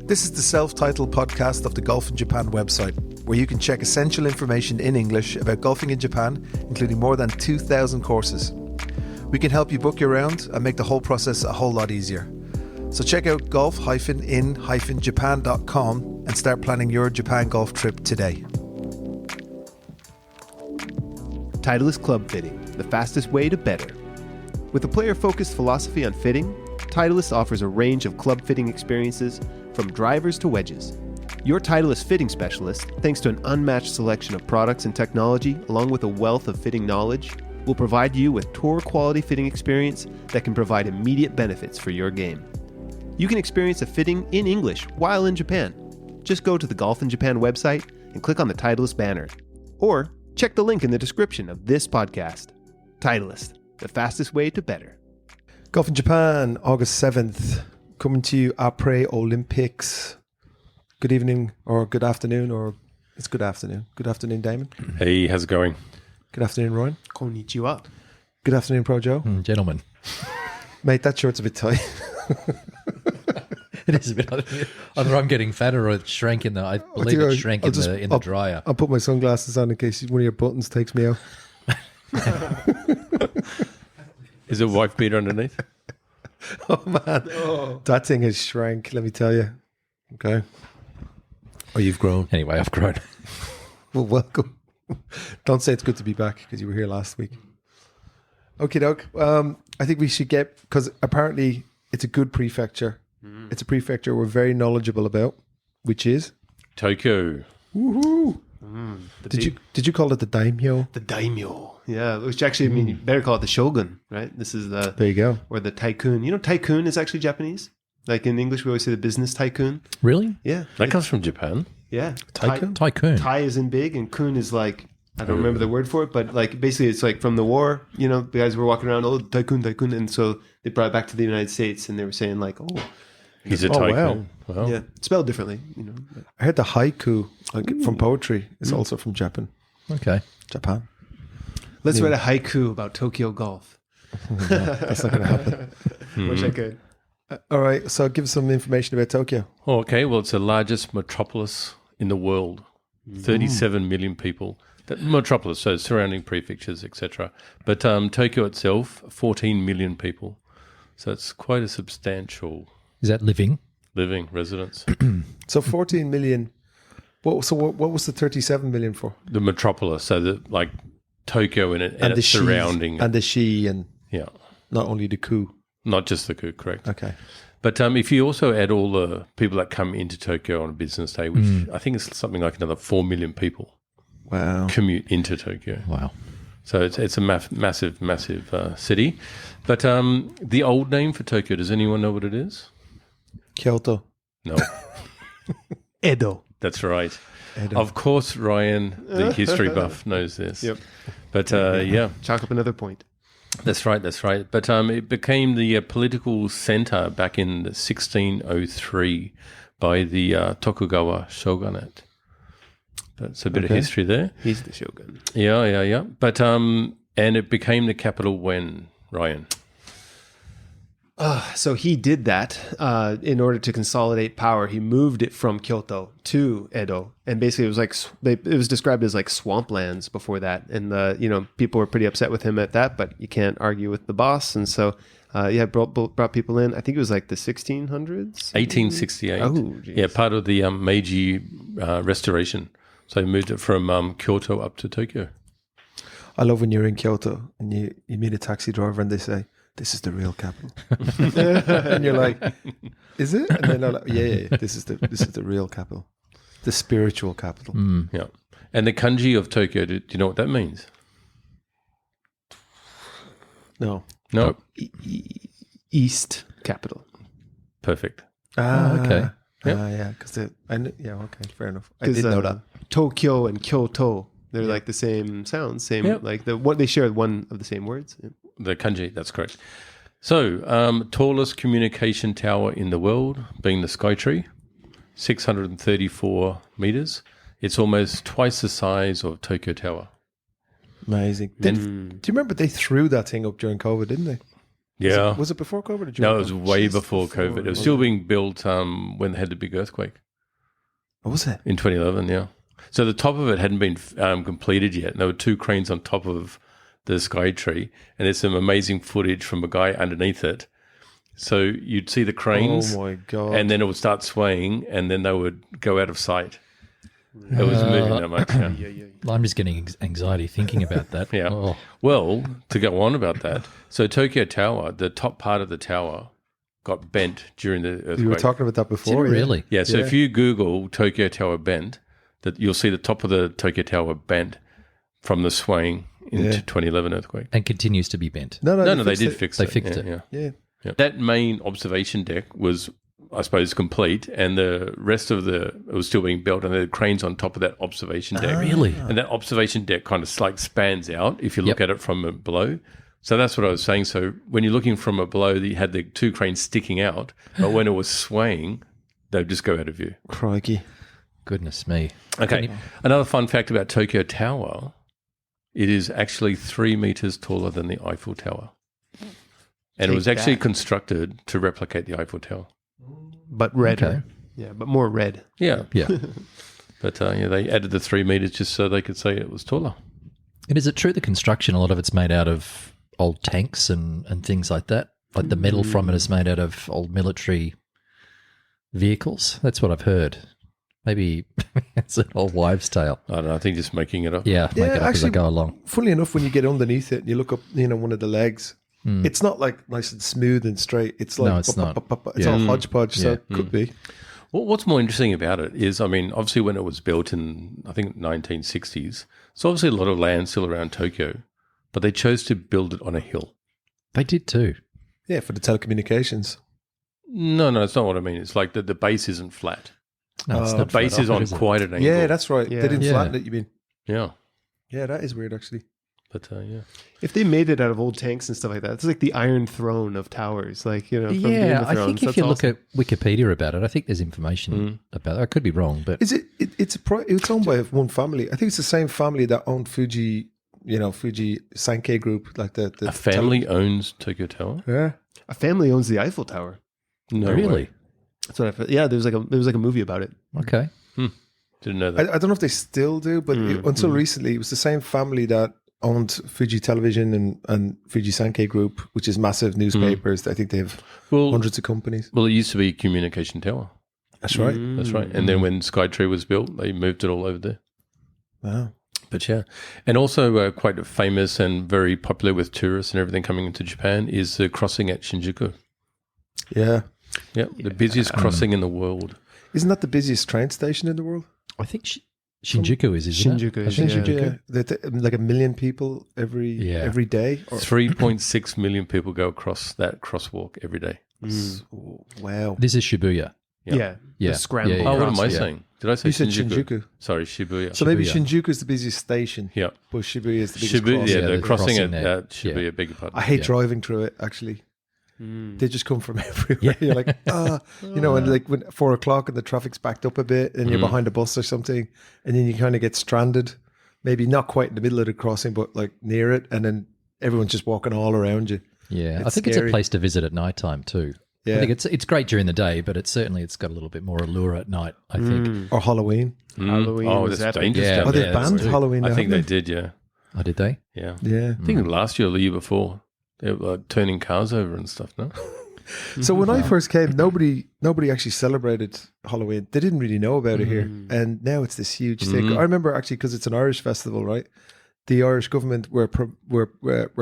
This is the self-titled podcast of the Golf in Japan website, where you can check essential information in English about golfing in Japan, including more than 2,000 courses. We can help you book your round and make the whole process a whole lot easier. So check out golf-in-japan.com and start planning your Japan golf trip today. Titleist Club Fitting, the fastest way to better. With a player-focused philosophy on fitting, Titleist offers a range of club fitting experiences from drivers to wedges. Your Titleist fitting specialist, thanks to an unmatched selection of products and technology, along with a wealth of fitting knowledge, will provide you with tour-quality fitting experience that can provide immediate benefits for your game. You can experience a fitting in English while in Japan. Just go to the Golf in Japan website and click on the Titleist banner. Or check the link in the description of this podcast. Titleist, the fastest way to better. Golf in Japan, August 7th, coming to you après Olympics. Good evening, or good afternoon, or it's good afternoon. Good afternoon, Damon. Hey, how's it going? Good afternoon, Ryan. Konnichiwa. Good afternoon, Pro Joe. Gentlemen. Mate, that shirt's a bit tight. It is a bit. Either I'm getting fatter or it's shrinking. I believe it shrank in the dryer. I'll put my sunglasses on in case one of your buttons takes me out. Is it wife beater underneath? Oh, man. Oh. That thing has shrank, let me tell you. Okay. Oh, you've grown. Anyway, I've grown. Well, welcome. Don't say it's good to be back because you were here last week. Okay, doke. I think we should get, because apparently it's a good prefecture. It's a prefecture we're very knowledgeable about, which is Tokyo. Woohoo! Did you call it the daimyo? The daimyo. Yeah, which actually, I mean, you better call it the shogun, right? This is the... There you go. Or the tycoon. You know, tycoon is actually Japanese. Like in English, we always say the business tycoon. Really? Yeah. That comes from Japan. Yeah. Tycoon? Tycoon. Tai is in big, and kun is like, I don't remember the word for it, but like basically it's like from the war, you know, the guys were walking around, oh, tycoon. And so they brought it back to the United States and they were saying like, oh. He's a Oh, tycoon. Wow. Yeah, spelled differently, you know. I heard the haiku from poetry is also from Japan. Okay. Japan. Let's write a haiku about Tokyo golf. That's not going to happen. Wish I could. All right, so give us some information about Tokyo. Oh, okay, well, it's the largest metropolis in the world. 37 million people. That metropolis, so surrounding prefectures, etc. But Tokyo itself, 14 million people. So it's quite a substantial... Is that living residents. So 14 million. What was the 37 million for? The metropolis, so that like Tokyo and the its surrounding. And the shi and Yeah. not only the ku. Not just the coup, correct. Okay. But if you also add all the people that come into Tokyo on a business day, which I think is something like another 4 million people Wow. commute into Tokyo. Wow. So it's a massive city. But the old name for Tokyo, does anyone know what it is? Kyoto. No. Edo. That's right. Edo. Of course, Ryan, the history buff, knows this. Yep. But yeah, Chalk up another point. that's right. But it became the political center back in 1603 by the Tokugawa shogunate. That's a bit of history there. He's the shogun. Yeah. But and it became the capital when, Ryan? So he did that in order to consolidate power. He moved it from Kyoto to Edo, and basically it was like it was described as like swamplands before that. And people were pretty upset with him at that, but you can't argue with the boss. And so brought people in. I think it was like the 1600s, 1868. Oh, geez. Yeah, part of the Meiji restoration. So he moved it from Kyoto up to Tokyo. I love when you're in Kyoto and you meet a taxi driver and they say, "This is the real capital." And you're like, "Is it?" And then they're like, yeah, this is the real capital. The spiritual capital. Yeah. And the kanji of Tokyo, do you know what that means? No. No. East capital. Perfect. okay. Yeah, because okay, fair enough. I did know that. Tokyo and Kyoto, they're like the same sounds, like what they share one of the same words. Yeah. The kanji, that's correct. So, tallest communication tower in the world, being the Skytree, 634 meters. It's almost twice the size of Tokyo Tower. Amazing. Do you remember they threw that thing up during COVID, didn't they? Yeah. Was it before COVID or during No, it was COVID? way Jeez, before COVID. It was still being built when they had the big earthquake What was it? in 2011, yeah. So the top of it hadn't been completed yet. And there were 2 cranes on top of the sky tree. And there's some amazing footage from a guy underneath it. So you'd see the cranes. Oh my God. And then it would start swaying, and then they would go out of sight. It was moving that much. Yeah. I'm just getting anxiety thinking about that. Yeah. Oh. Well, to go on about that, so Tokyo Tower, the top part of the tower got bent during the earthquake. You were talking about that Did it before. really? Yeah, so if you Google Tokyo Tower bent, that you'll see the top of the Tokyo Tower bent from the swaying into 2011 earthquake. And continues to be bent. No, No, they did fix They it. fixed it. Yeah. Yeah. Yeah. That main observation deck was, I suppose, complete, and the rest of it was still being built, and there were cranes on top of that observation deck. Really? And that observation deck kind of like spans out if you look at it from below. So that's what I was saying. So when you're looking from below, you had the 2 cranes sticking out, but when it was swaying, they'd just go out of view. Crikey. Goodness me. Okay. Another fun fact about Tokyo Tower, it is actually 3 meters taller than the Eiffel Tower. And it was actually constructed to replicate the Eiffel Tower. But redder. Okay. Yeah, but more red. Yeah. Yeah. But they added the 3 meters just so they could say it was taller. And is it true the construction, a lot of it's made out of old tanks and things like that? Like the metal from it is made out of old military vehicles? That's what I've heard. Maybe it's an old wives' tale. I don't know. I think just making it up. Yeah, make it up as I go along. Funnily enough, when you get underneath it and you look up, one of the legs, it's not like nice and smooth and straight. It's like No, it's not. It's all hodgepodge, so Yeah. it could be. Well, what's more interesting about it is, I mean, obviously when it was built in, I think, 1960s, so obviously a lot of land still around Tokyo, but they chose to build it on a hill. They did too. Yeah, for the telecommunications. No, it's not what I mean. It's like the base isn't flat. No, it's The not base flat is off, on is it? quite an angle. Yeah, that's right. Yeah. They didn't Yeah. flatten it, you mean? Yeah. Yeah, that is weird, actually. But yeah. If they made it out of old tanks and stuff like that, it's like the Iron Throne of towers. Like, from Game Yeah, of I Thrones. think if That's you awesome. look at Wikipedia about it, I think there's information about it. I could be wrong, but Is it? It's owned by one family. I think it's the same family that owned Fuji. Fuji Sankei Group, like the A family owns Tokyo Tower? Yeah. a family owns the Eiffel Tower. No really? way. That's what I felt. Yeah, there was like a movie about it. Okay. Didn't know that. I don't know if they still do, but until recently, it was the same family that owned Fuji Television and Fuji Sankei Group, which is massive newspapers. I think they have Well, hundreds of companies. well, it used to be Communication Tower. That's right. That's right. And then when Skytree was built, they moved it all over there. Wow. But yeah, and also quite famous and very popular with tourists and everything coming into Japan is the crossing at Shinjuku. Yeah. Yeah, the busiest crossing in the world. Isn't that the busiest train station in the world? I think Shinjuku isn't Shinjuku it? I is, think yeah. Yeah. Like 1 million people every day. Or, 3.6 million people go across that crosswalk every day. wow. This is Shibuya. Yeah. Yeah. The scramble. Yeah, yeah. Oh, what am I Yeah. saying? Did I say You said Shinjuku? Shinjuku. Sorry, Shibuya. So maybe Shibuya. Shinjuku is the busiest station, Yeah. but Shibuya is the biggest Shibuya, crossing. yeah, the the crossing crossing at there. Shibuya, beg your pardon. I hate Yeah. driving through it, actually. They just come from everywhere. You're like, and like when 4 o'clock and the traffic's backed up a bit and you're behind a bus or something, and then you kind of get stranded, maybe not quite in the middle of the crossing, but like near it, and then everyone's just walking all around you. Yeah, I It's think it's a scary. place to visit at night time too. Yeah. I think it's great during the day, but it's got a little bit more allure at night, I think. Or Halloween. Halloween Oh, was that's epic. dangerous Yeah. down Oh, there. they've banned true. Halloween. I now, think they haven't did, yeah. Oh, did they? Yeah. Yeah. I think last year or the year before, they were turning cars over and stuff, no? So when I first came, nobody actually celebrated Halloween. They didn't really know about it here, and now it's this huge thing. I remember actually because it's an Irish festival, right? The Irish government were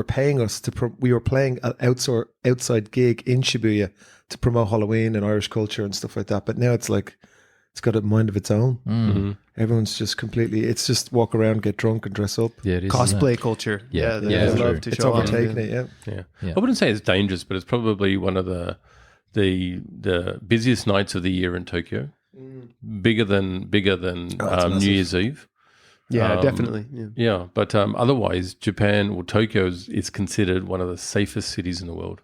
paying us we were playing an outside gig in Shibuya to promote Halloween and Irish culture and stuff like that. But now it's like it's got a mind of its own. Everyone's just it's just walk around, get drunk, and dress up. Yeah, it is. isn't Cosplay it? culture. Yeah. they Yeah, love true. to It's show off. overtaken it. Yeah. Yeah. Yeah. I wouldn't say it's dangerous, but it's probably one of the busiest nights of the year in Tokyo. Bigger than New Year's Eve. Yeah, definitely. Yeah. Yeah, but otherwise, Japan or Tokyo is considered one of the safest cities in the world.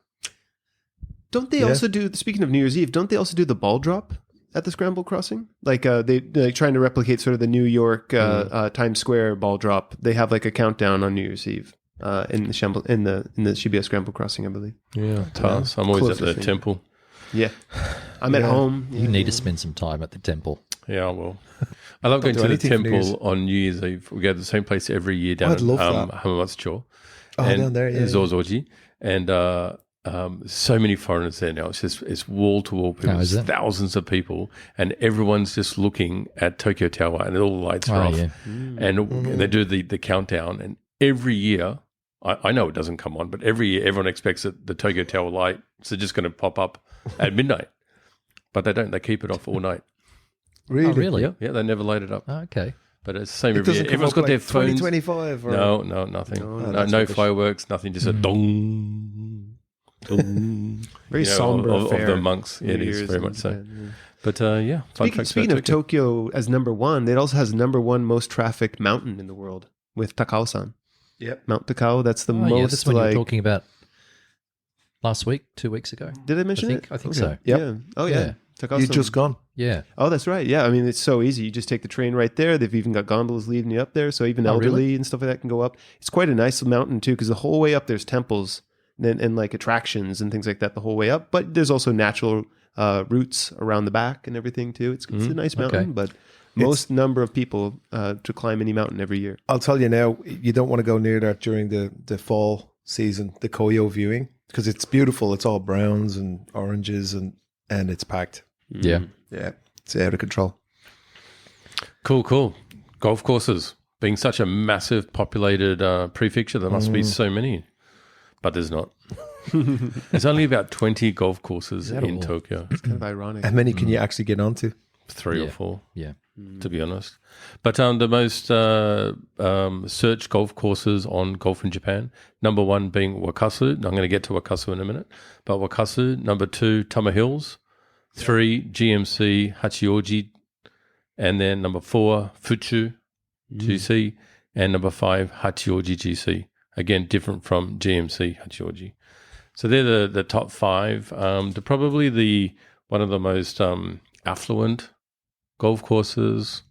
Don't they also do, speaking of New Year's Eve, don't they also do the ball drop at the Scramble Crossing? Like they're trying to replicate sort of the New York Times Square ball drop. They have like a countdown on New Year's Eve. in the Shibuya Scramble Crossing, I believe. Yeah, Tars. I'm always at Closest the thing. temple. Yeah, I'm at home. You need to spend some time at the temple. Yeah, I will. I love going do to the anything for New Year's. temple on New Year's Eve. We go to the same place every year down I'd in love that. Hamamatsucho. Oh, down there, yeah. Zozoji. And so many foreigners there now. It's wall to wall people. Oh, is There's it? thousands of people, and everyone's just looking at Tokyo Tower, and all the lights are Oh, off. yeah. And they do the countdown, and every year, I know it doesn't come on, but every year everyone expects that the Tokyo Tower lights are just going to pop up at midnight. But they don't. They keep it off all night. Really? Oh, really? Yeah, they never light it up. Oh, okay. But it's the same It every year. doesn't come Everyone's up got like their phones. 2025 or... No, nothing. Oh, No that's rubbish. fireworks, nothing. Just a dong. Dong. Very You know, somber of affair. the monks. Yeah, it New is Year's very in much so. Japan, yeah. But yeah, fun facts Speaking about of Tokyo as number one, it also has number one most trafficked mountain in the world with Takao-san. Yep. Mount Takao. That's the Oh, most yeah, that's what you were like. talking about last week, 2 weeks ago. Did I mention it? I think so. Yep. Yeah. Oh yeah. Yeah. Takao-san. You just gone. Yeah. Oh, that's right. Yeah, I mean, it's so easy. You just take the train right there. They've even got gondolas leading you up there, so even Oh, elderly really? and stuff like that can go up. It's quite a nice mountain too, because the whole way up there's temples and like attractions and things like that the whole way up. But there's also natural routes around the back and everything too. It's a nice mountain, okay. but most number of people to climb any mountain every year. I'll tell you now, you don't want to go near that during the fall season, the Koyo viewing, because it's beautiful. It's all browns and oranges and it's packed. Yeah. Yeah, it's out of control. Cool. Golf courses. Being such a massive populated prefecture, there must be so many. But there's not. There's only about 20 golf courses that in all? Tokyo. It's kind of ironic. How many can you actually get onto? 3 or Yeah. 4. Yeah. To be honest. But the most searched golf courses on Golf in Japan, number 1 being Wakasu. I'm going to get to Wakasu in a minute. But Wakasu, number 2, Tama Hills, 3, GMC, Hachioji, and then number 4, Fuchu, GC, and number 5, Hachioji GC. Again, different from GMC, Hachioji. So they're the top 5. They're probably one of the most affluent golf courses,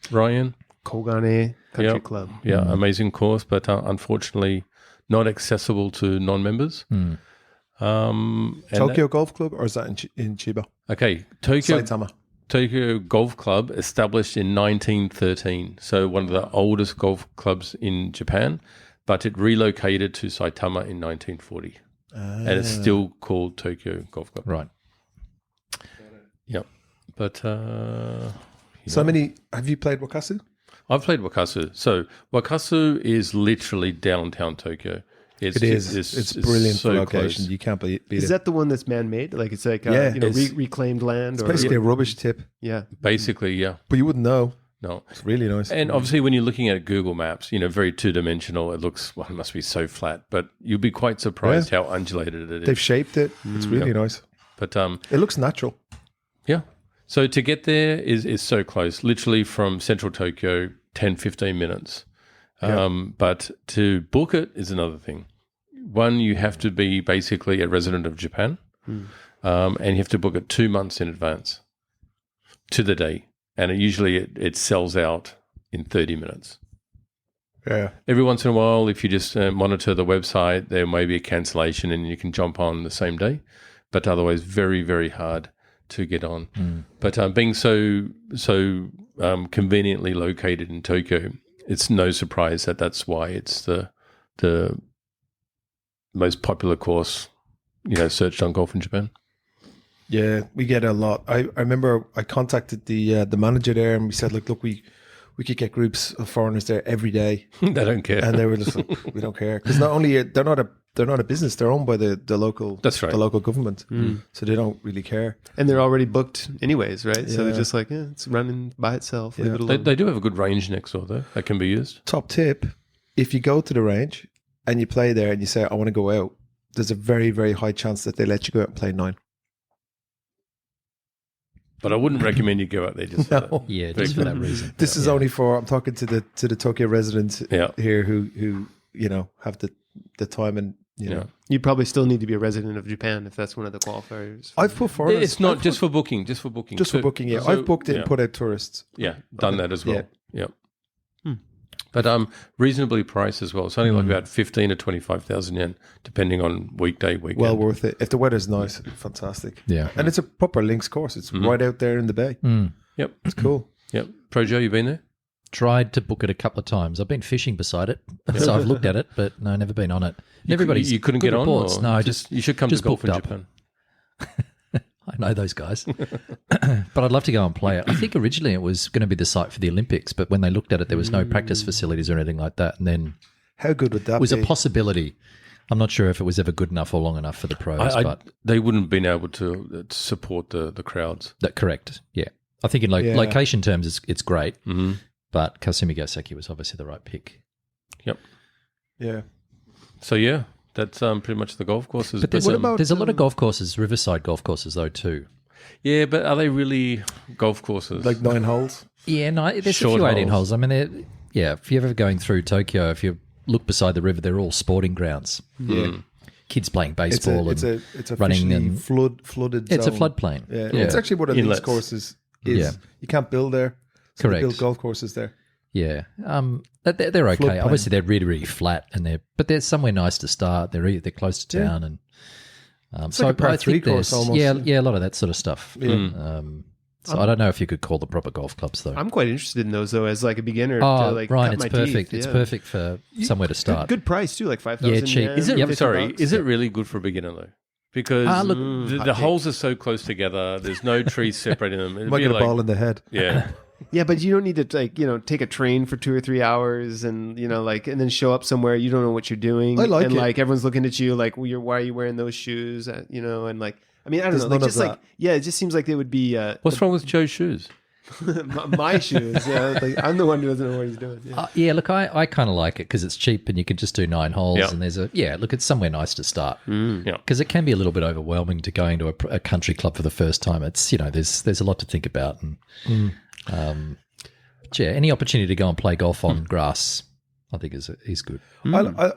Ryan. Kogane Country Yep. Club. Yeah, amazing course, but unfortunately not accessible to non-members. And Tokyo Golf Club, or is that in Chiba? okay, Tokyo Saitama. Golf Club established in 1913, so one of the oldest golf clubs in Japan, but it relocated to Saitama in 1940, and it's still called Tokyo Golf Club. Right. Yep, but So many, have you played Wakasu? I've played Wakasu. So Wakasu is literally downtown Tokyo. It is. It's brilliant so for location. close. You can't beat Is it. that the one that's man-made? Like it's like Yeah. reclaimed land? It's Or basically a rubbish tip, yeah. Basically, yeah. but you wouldn't know. No. It's really nice. And obviously, when you're looking at Google Maps, very two-dimensional. It looks, it must be so flat, but you'll be quite surprised how undulated it is. They've shaped it. It's really nice. But It looks natural. yeah. So to get there is so close, literally from central Tokyo, 10, 15 minutes. But to book it is another thing. One, you have to be basically a resident of Japan, and you have to book it 2 months in advance to the day. And usually it sells out in 30 minutes. Yeah. Every once in a while, if you just monitor the website, there may be a cancellation and you can jump on the same day. But otherwise, very, very hard to get on. But being so conveniently located in Tokyo, it's no surprise that's why it's the most popular course, searched on Golf in Japan. Yeah, we get a lot. I remember I contacted the manager there and we said, look, we could get groups of foreigners there every day. They don't care. And they were just like, we don't care. Because not only they're not a business, they're owned by the local That's right. the local government. So they don't really care. And they're already booked anyways, right? So they're Yeah. just like, it's running by itself. Leave it They, alone. they do have a good range next door, though, that can be used. Top tip, if you go to the range and you play there and you say, I want to go out, there's a very, very high chance that they let you go out and play 9. But I wouldn't recommend you go out there just for that. Yeah, just for that reason. This is only for, I'm talking to the Tokyo residents Yeah. here who have the time and, Yeah. You'd probably still need to be a resident of Japan if that's one of the qualifiers. I've put foreigners. It's not just for booking, just for booking. Just for booking, yeah. So- I've booked it yeah. and put out tourists. Yeah, done that as well. Yeah. But reasonably priced as well. It's only like about 15 to 25,000 yen, depending on weekday, weekend. Well worth it. If the weather's nice, fantastic. Yeah. And it's a proper links course. It's right out there in the bay. Yep. It's cool. Yep. Projo, you been there? Tried to book it a couple of times. I've been fishing beside it, so I've looked at it, but no, never been on it. Everybody's You couldn't good get on? reports. Or No, you should come just to Golf in booked up. Japan. I know those guys. But I'd love to go and play it. I think originally it was going to be the site for the Olympics, but when they looked at it, there was no practice facilities or anything like that. And then How good would that it was be? a possibility. I'm not sure if it was ever good enough or long enough for the pros, but They wouldn't have been able to support the crowds. that correct. Yeah. I think in Yeah. location terms, it's great, but Kasumi Gaseki was obviously the right pick. Yep. Yeah. So, yeah, that's pretty much the golf courses. But there's, there's a lot of golf courses, riverside golf courses, though, too. Yeah, but are they really golf courses? Like 9 holes. Yeah, no, there's Short a few 18 holes. holes. I mean, if you're ever going through Tokyo, if you look beside the river, they're all sporting grounds. Yeah. Kids playing It's baseball a running officially and flooded it's a zone. floodplain. Yeah. It's actually what a links Inlets. course is. Yeah. You can't build there. So they Correct. build golf courses there. Yeah, they're okay. Floodplain. Obviously, they're really, really flat, but they're somewhere nice to start. They're close to town, and like a par 3 course almost. Yeah, a lot of that sort of stuff. Yeah. So I don't know if you could call the proper golf clubs though. I'm quite interested in those though, as like a beginner. Oh, to, like, Ryan, cut it's my perfect. teeth. It's Yeah. perfect for somewhere to start. Good price too, like 5,000. Yeah, cheap. yen, Is it? Yep. Sorry, is it really good for a beginner though? Because look- the holes are so close together. There's no trees separating them. It'd Might be get a like, ball in the head. yeah, Yeah, but you don't need to take a train for 2 or 3 hours and and then show up somewhere you don't know what you're doing. I like and it. like everyone's looking at you like, well, why are you wearing those shoes? And like I mean I don't There's know, none like of just like that. it just seems like they would be what's wrong with Joe's shoes? my shoes. Yeah, like, I'm the one who doesn't know what he's doing. Yeah. Look, I kind of like it because it's cheap and you can just do 9 holes, Yeah. and there's look, it's somewhere nice to start. Yeah. Because it can be a little bit overwhelming to go into a country club for the first time. It's there's a lot to think about, and any opportunity to go and play golf on grass, I think is good. I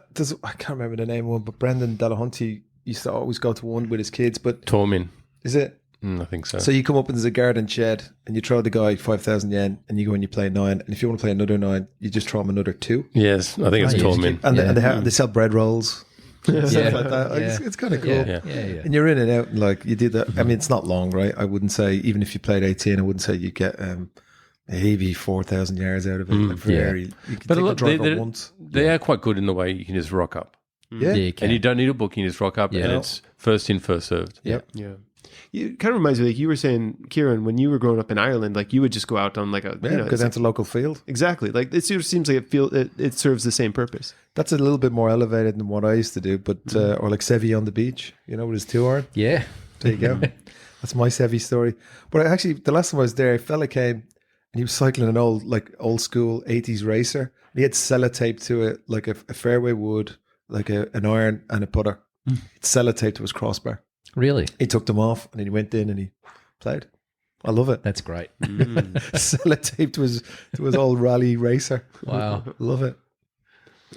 can't remember the name of one, but Brendan Delahunty used to always go to one with his kids. But Tormin. is it? I think so. So you come up and there's a garden shed and you throw the guy 5,000 yen and you go and you play 9. And if you want to play another 9, you just throw him another 2. Yes, I think it's yeah. Tormin. And, Yeah. they sell bread rolls. Stuff like that. Like, Yeah. it's kind of cool. Yeah. And you're in and out, and like you do that. I mean, it's not long, right? I wouldn't say, even if you played 18, I wouldn't say you get maybe 4,000 yards out of it. Like very, you can But take a the lot, driver once. they are quite good in the way you can just rock up. Yeah. You can. And you don't need a book, you just rock up Yeah. and it's first in, first served. Yep. Yeah. It kind of reminds me, like you were saying, Kieran, when you were growing up in Ireland, like you would just go out on like a Yeah, it's go down like- to local field. exactly. Like it sort of seems like it serves the same purpose. That's a little bit more elevated than what I used to do, but or like Sevi on the beach, with his 2 iron. Yeah. There you go. That's my Sevi story. But actually, the last time I was there, a fella came and he was cycling an old school 80s racer. He had sellotape to it, like a fairway wood, like an iron and a putter. It's sellotaped to his crossbar. Really? He took them off and then he went in and he played. I love it. That's great. Sellotape to his old rally racer. Wow. Love it.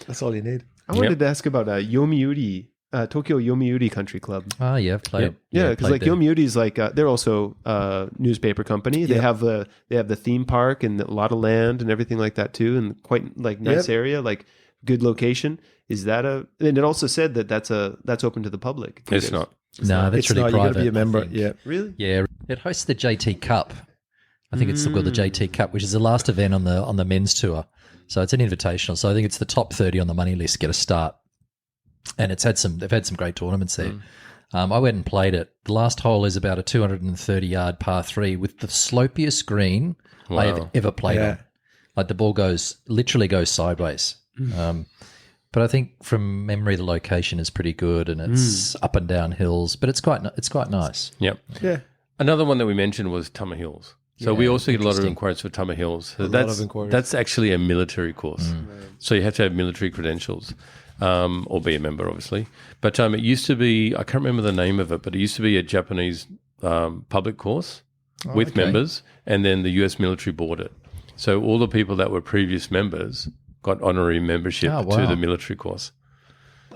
That's all you need. I wanted to ask about Yomiuri, Tokyo Yomiuri Country Club. Oh, yeah, I've played. Yeah, because played like there. Yomiuri is like they're also a newspaper company. They Yeah. have the theme park and a lot of land and everything like that too, and quite like nice area, like good location. Is that and it also said that that's open to the public. It's not. No, that's It's really not. You got private. to be a member. I think. Yeah. Really? Yeah, it hosts the JT Cup. I think it's called the JT Cup, which is the last event on the men's tour. So it's an invitational. So I think it's the top 30 on the money list get a start, and they've had some great tournaments there. I went and played it. The last hole is about a 230-yard par 3 with the slopiest green I have ever played Yeah. on. Like the ball literally goes sideways. But I think from memory, the location is pretty good, and it's up and down hills. But it's quite nice. Yep. Yeah. Another one that we mentioned was Tama Hills. So we also get a lot of inquiries for Tama Hills. So lot of inquiries. That's actually a military course. So you have to have military credentials or be a member, obviously. But it used to be, I can't remember the name of it, but it used to be a Japanese public course with members, and then the US military bought it. So all the people that were previous members got honorary membership to the military course.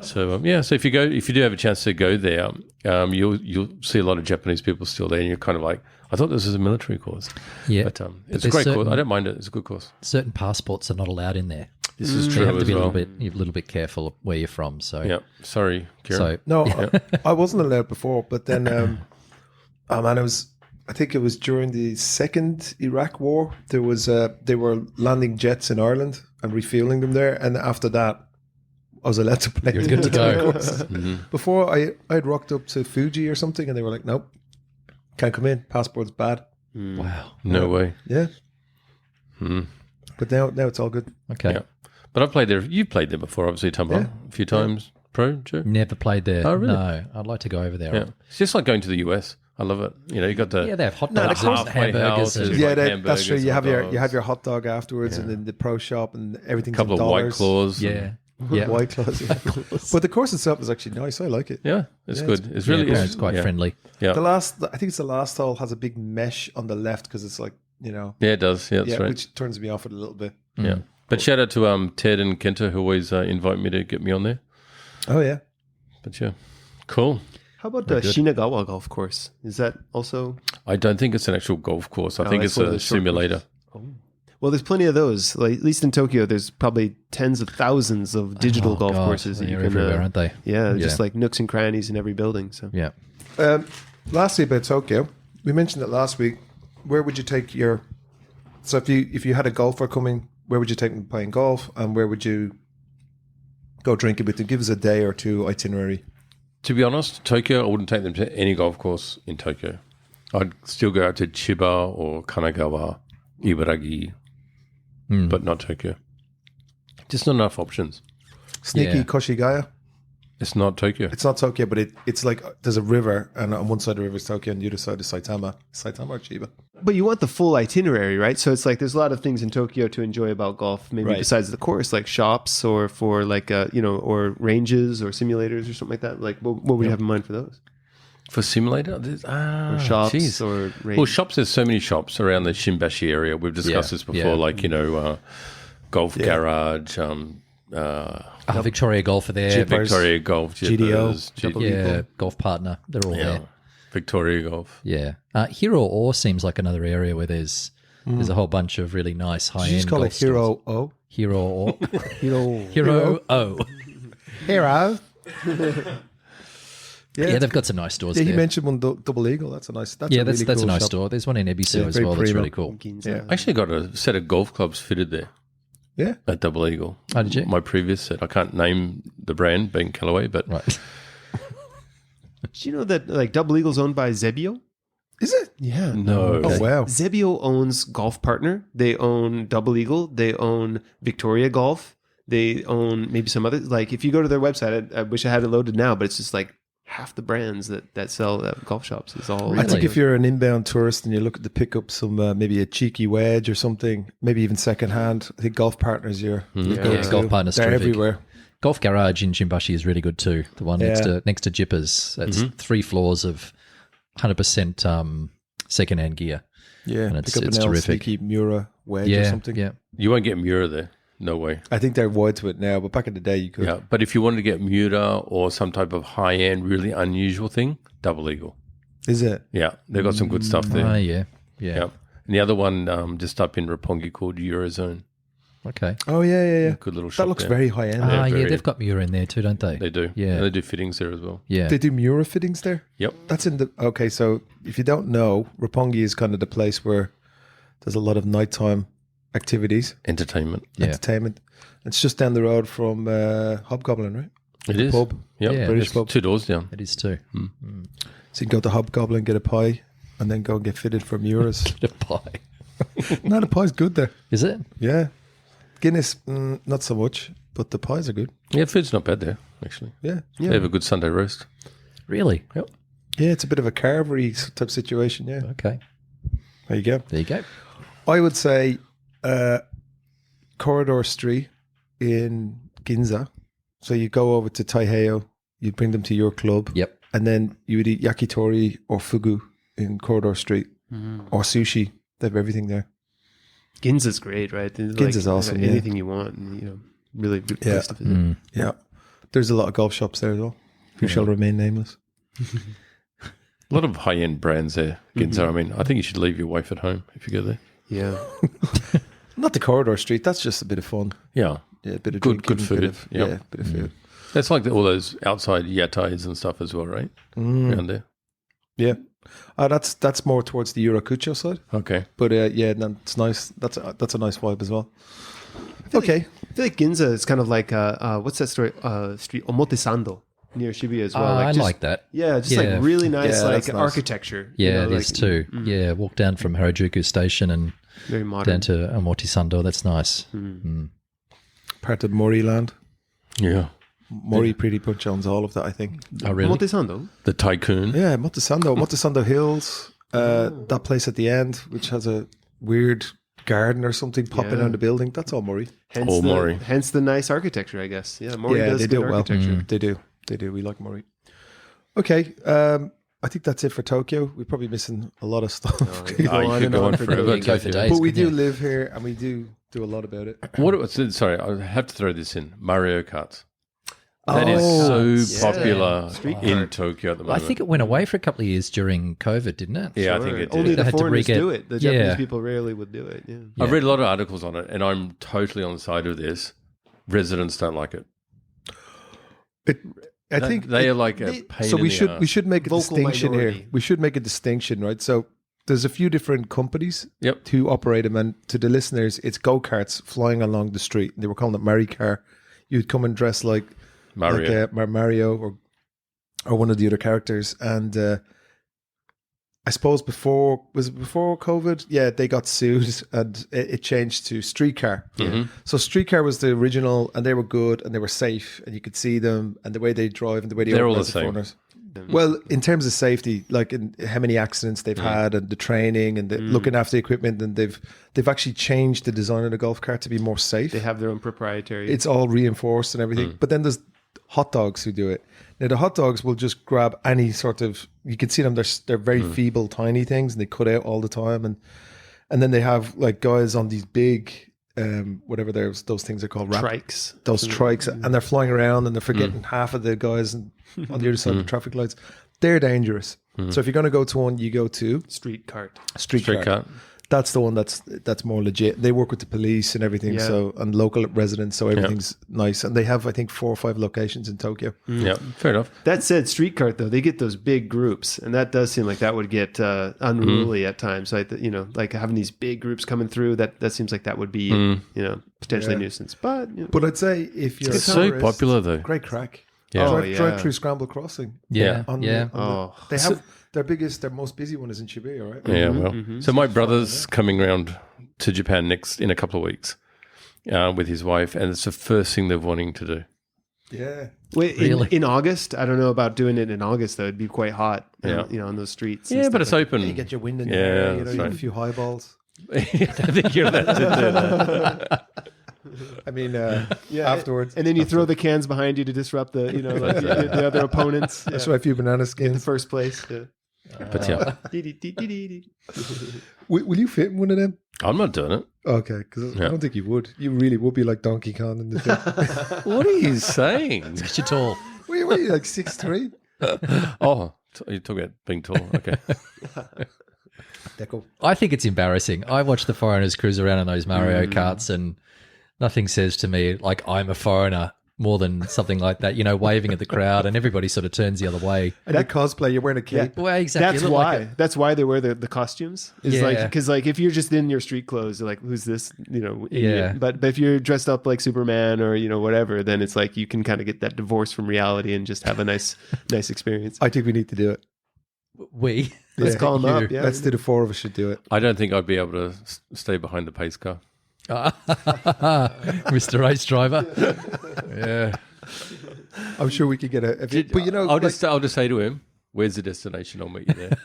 So so if you do have a chance to go there, you'll see a lot of Japanese people still there, and you're kind of like, I thought this was a military course. Yeah, but it's a great course. I don't mind it. It's a good course. Certain passports are not allowed in there. This is You true have to as be well. a little bit careful where you're from. So, Yeah. Sorry, Kieran. so No, I wasn't allowed before, but then, oh man, I think it was during the second Iraq war. There was, they were landing jets in Ireland and refueling them there. And after that, I was allowed to play. You're good to go. Before I'd rocked up to Fuji or something and they were like, nope, can't come in. Passport's bad. wow. No way. Yeah. But now it's all good. Okay. Yeah. But I've played there. You've played there before, obviously, Tumblr. A few times. Pro, Joe? Never played there. Oh, really? No, I'd like to go over there. Yeah. It's just like going to the US. I love it. You know, you got the... Yeah, they have hot No, dogs of course. and hamburgers. Houses. And, Yeah, like that's true. hamburgers, You have hot your dogs. hot dog afterwards, and then the pro shop, and everything's a couple in of White dollars. Claws. yeah. Yeah. White claws. Yeah. But the course itself is actually nice. I like it. Yeah, it's Yeah, good. It's really... Yeah, it's quite yeah. friendly. Yeah. I think it's the last hole has a big mesh on the left because it's like Yeah, it does. Yeah, that's right. which turns me off it a little bit. Yeah. But shout out to Ted and Kenta who always invite me to get me on there. Oh yeah, But yeah, cool. How about the Shinagawa golf course? Is that also? I don't think it's an actual golf course. I think that's it's one of a the short simulator. Well, there's plenty of those. Like, at least in Tokyo, there's probably tens of thousands of digital Oh, golf God. courses that They're you can. everywhere, aren't they? Yeah, just like nooks and crannies in every building. So Yeah. lastly about Tokyo, we mentioned it last week. Where would you take your? So if you had a golfer coming, where would you take them playing golf, and where would you go drinking with them? Give us a day or two itinerary. To be honest, Tokyo, I wouldn't take them to any golf course in Tokyo. I'd still go out to Chiba or Kanagawa, Ibaragi, but not Tokyo. Just not enough options. Sneaky Yeah. Koshigaya. It's not Tokyo. It's not Tokyo, but it's like there's a river, and on one side of the river is Tokyo, and the other side is Saitama. Saitama or Chiba. But you want the full itinerary, right? So it's like there's a lot of things in Tokyo to enjoy about golf, maybe Right. besides the course, like shops or for like or ranges or simulators or something like that. Like what would you have in mind for those? For simulator? Or shops geez. or ranges? Well, shops, there's so many shops around the Shimbashi area. We've discussed this before, like, Golf Garage, Victoria Golfer there. Victoria Golf, GDO, Jippers, Yeah, Golf Partner. They're all there. Victoria Golf. Yeah. Hero Ore seems like another area where there's a whole bunch of really nice high Did you end just call golf it Hero stores. O? Hero Ore. Hero Hero O. Hero. Yeah, they've got some nice stores Yeah, he there. mentioned one Double Eagle. That's a nice. That's Yeah, a that's really that's cool a nice shop. store. There's one in Ebisu Yeah, as very well. That's primo. really cool. Yeah. I actually got a set of golf clubs fitted there Yeah. at Double Eagle. Oh, did you? My previous set. I can't name the brand, being Callaway, but Right. Did you know that like Double Eagle's owned by Zebio? Is it? Yeah. no. Oh wow. Zebio owns Golf Partner. They own Double Eagle. They own Victoria Golf. They own maybe some other. Like if you go to their website, I wish I had it loaded now, but it's just like half the brands that sell at golf shops is all. I think Really? if you're an inbound tourist and you're looking to pick up some maybe a cheeky wedge or something, maybe even secondhand, I think Golf Partners your go-to. Yeah, Golf Partners They're terrific. everywhere. Golf Garage in Shimbashi is really good too. The one next Yeah. to Jippers. That's 3 floors of 100% second-hand gear. Yeah, And pick it's up an El terrific. Sneaky Mura wedge or Yeah, something. yeah. You won't get Mura there. No way. I think they're wide to it now, but back in the day you could. Yeah, but if you wanted to get Mura or some type of high-end, really unusual thing, Double Eagle. Is it? Yeah, they've got some good stuff there. Oh, yeah. Yeah. And the other one just up in Roppongi called Eurozone. Okay. Oh yeah. Good little shop That looks there. very high end. Ah, yeah, very- they've got Mura in there too, don't they? They do. Yeah. And they do fittings there as well. Yeah. They do Mura fittings there. Yep. That's in the okay. So if you don't know, Roppongi is kind of the place where there's a lot of nighttime activities, Entertainment. Yeah. entertainment. It's just down the road from Hobgoblin, right? It is. Pub. Yep. Yeah, British It's pub. 2 doors down. It is too. So you can go to Hobgoblin, get a pie, and then go and get fitted for Muras. The pie. No, the pie's good there. Is it? Yeah. Guinness, not so much, but the pies are good. Yeah, food's not bad there, actually. Yeah. They have a good Sunday roast. Really? Yep. Yeah, it's a bit of a carvery type situation. Yeah. Okay. There you go. There you go. I would say Corridor Street in Ginza. So you go over to Taiheiyo, you bring them to your club, Yep. and then you would eat yakitori or fugu in Corridor Street or sushi. They have everything there. Ginza's great, right? There's Ginza's awesome, yeah. Anything you want, and, really good Yeah. place to visit. Yeah. There's a lot of golf shops there as well, who shall remain nameless. A lot of high-end brands there, Ginza. I mean, I think you should leave your wife at home if you go there. Yeah. Not the Corridor Street. That's just a bit of fun. Yeah. Yeah, a bit of Good drinking, food. bit of, Yep. yeah, bit of food. That's like all those outside yatais and stuff as well, right? Around there. Yeah, that's more towards the Yurakucho side. Okay. But yeah, no, it's nice. That's a nice vibe as well. Okay, I feel like Ginza is kind of like what's that street Omotesando near Shibuya as well. I just, like that. Yeah, just Yeah. like really nice Yeah, like that's nice. architecture. Yeah, it like, is too. Yeah, walk down from Harajuku Station and Very modern. down to Omotesando. That's nice. part of Mori land. Yeah. Mori pretty much owns all of that, I think. Oh, really? Omotesando. The tycoon. Yeah, Motosando Hills. That place at the end, which has a weird garden or something popping Yeah. out of the building. That's all Mori. Hence Oh, the, Mori. Hence the nice architecture, I guess. Yeah, Mori Yeah, does they good do it well. architecture. They do. We like Mori. Okay, I think that's it for Tokyo. We're probably missing a lot of stuff. Oh, you could go on forever. You go for Tokyo. days. But we do couldn't you? live here and we do a lot about it. Sorry, I have to throw this in. Mario Kart. That is Oh, so popular Street in kart. Tokyo at the Well, I moment. think it went away for a couple of years during COVID, didn't it? Yeah, I Sure. think it Only did. They the had to foreigners re-get- do it. The Yeah. Japanese people rarely would do it. Yeah. I've read a lot of articles on it, and I'm totally on the side of this. Residents don't like it. I think they are like a pain so in we the should arse. we should make a Vocal distinction minority. here. We should make a distinction, right? So there's a few different companies Yep. who operate them, and to the listeners, it's go karts flying along the street. They were calling it Mari Car. You'd come and dress like Mario. like Mario or one of the other characters, and I suppose before COVID, yeah, they got sued and it changed to streetcar. Mhm. So streetcar was the original, and they were good and they were safe, and you could see them and the way they drive and the way they They're all organize the same. foreigners. Well, in terms of safety, like in how many accidents they've had and the training and the looking after the equipment, and they've actually changed the design of the golf cart to be more safe. They have their own proprietary. It's all reinforced and everything. But then there's hot dogs who do it. Now the hot dogs will just grab any sort of. You can see them. They're very feeble, tiny things, and they cut out all the time. And then they have like guys on these big, whatever those things are called, trikes. those trikes, and they're flying around and they're forgetting half of the guys on the other side of the traffic lights. They're dangerous. So if you're going to go to one, you go to Street cart. street Street car. car. That's the one that's more legit. They work with the police and everything, Yeah. so and local residents, so everything's nice. And they have, I think, 4 or 5 locations in Tokyo. Yeah, fair enough. That said, street cart though, they get those big groups, and that does seem like that would get unruly at times. Like like having these big groups coming through, that seems like that would be potentially a nuisance. But But I'd say if you're It's so popular though. great crack. Yeah. Oh, Drive through Scramble Crossing. Yeah, On yeah. they have their most busy one is in Shibuya, right? Yeah, well. So my brother's coming around to Japan in a couple of weeks with his wife, and it's the first thing they're wanting to do. Yeah. wait, Really? in August, I don't know about doing it in August though. It'd be quite hot, Yeah. on those streets. and Yeah, but stuff it's like open. You get your wind in Yeah, there, that's you have right. a few highballs. I think you're allowed to do that. I mean, Yeah, afterwards. and then you throw the cans behind you to disrupt the the other opponents. That's Yeah. why a few banana In skins. first place. Yeah. But yeah, Will you fit in one of them? I'm not doing it. Okay, because I Yeah. don't think you would. You really would be like Donkey Kong in the thing. What are you saying? Because you're tall. What are you like 6'3"? Oh, you're talking about being tall. Okay. Deco. I think it's embarrassing. I watch the foreigners cruise around in those Mario Karts, and nothing says to me like I'm a foreigner more than something like that. Waving at the crowd, and everybody sort of turns the other way. And you cosplay, you're wearing a cape. Well, exactly. That's You look why. like That's why they wear the costumes. Is Yeah. because if you're just in your street clothes, you're like, who's this? Idiot. Yeah. But if you're dressed up like Superman or whatever, then it's like you can kind of get that divorce from reality and just have a nice experience. I think we need to do it. we. Let's call them You. up. Yeah. Let's do the 4 of us should do it. I don't think I'd be able to stay behind the pace car. Mr. Race Driver. Yeah. I'm sure we could get a. But I'll just say to him, "Where's the destination? I'll meet you there."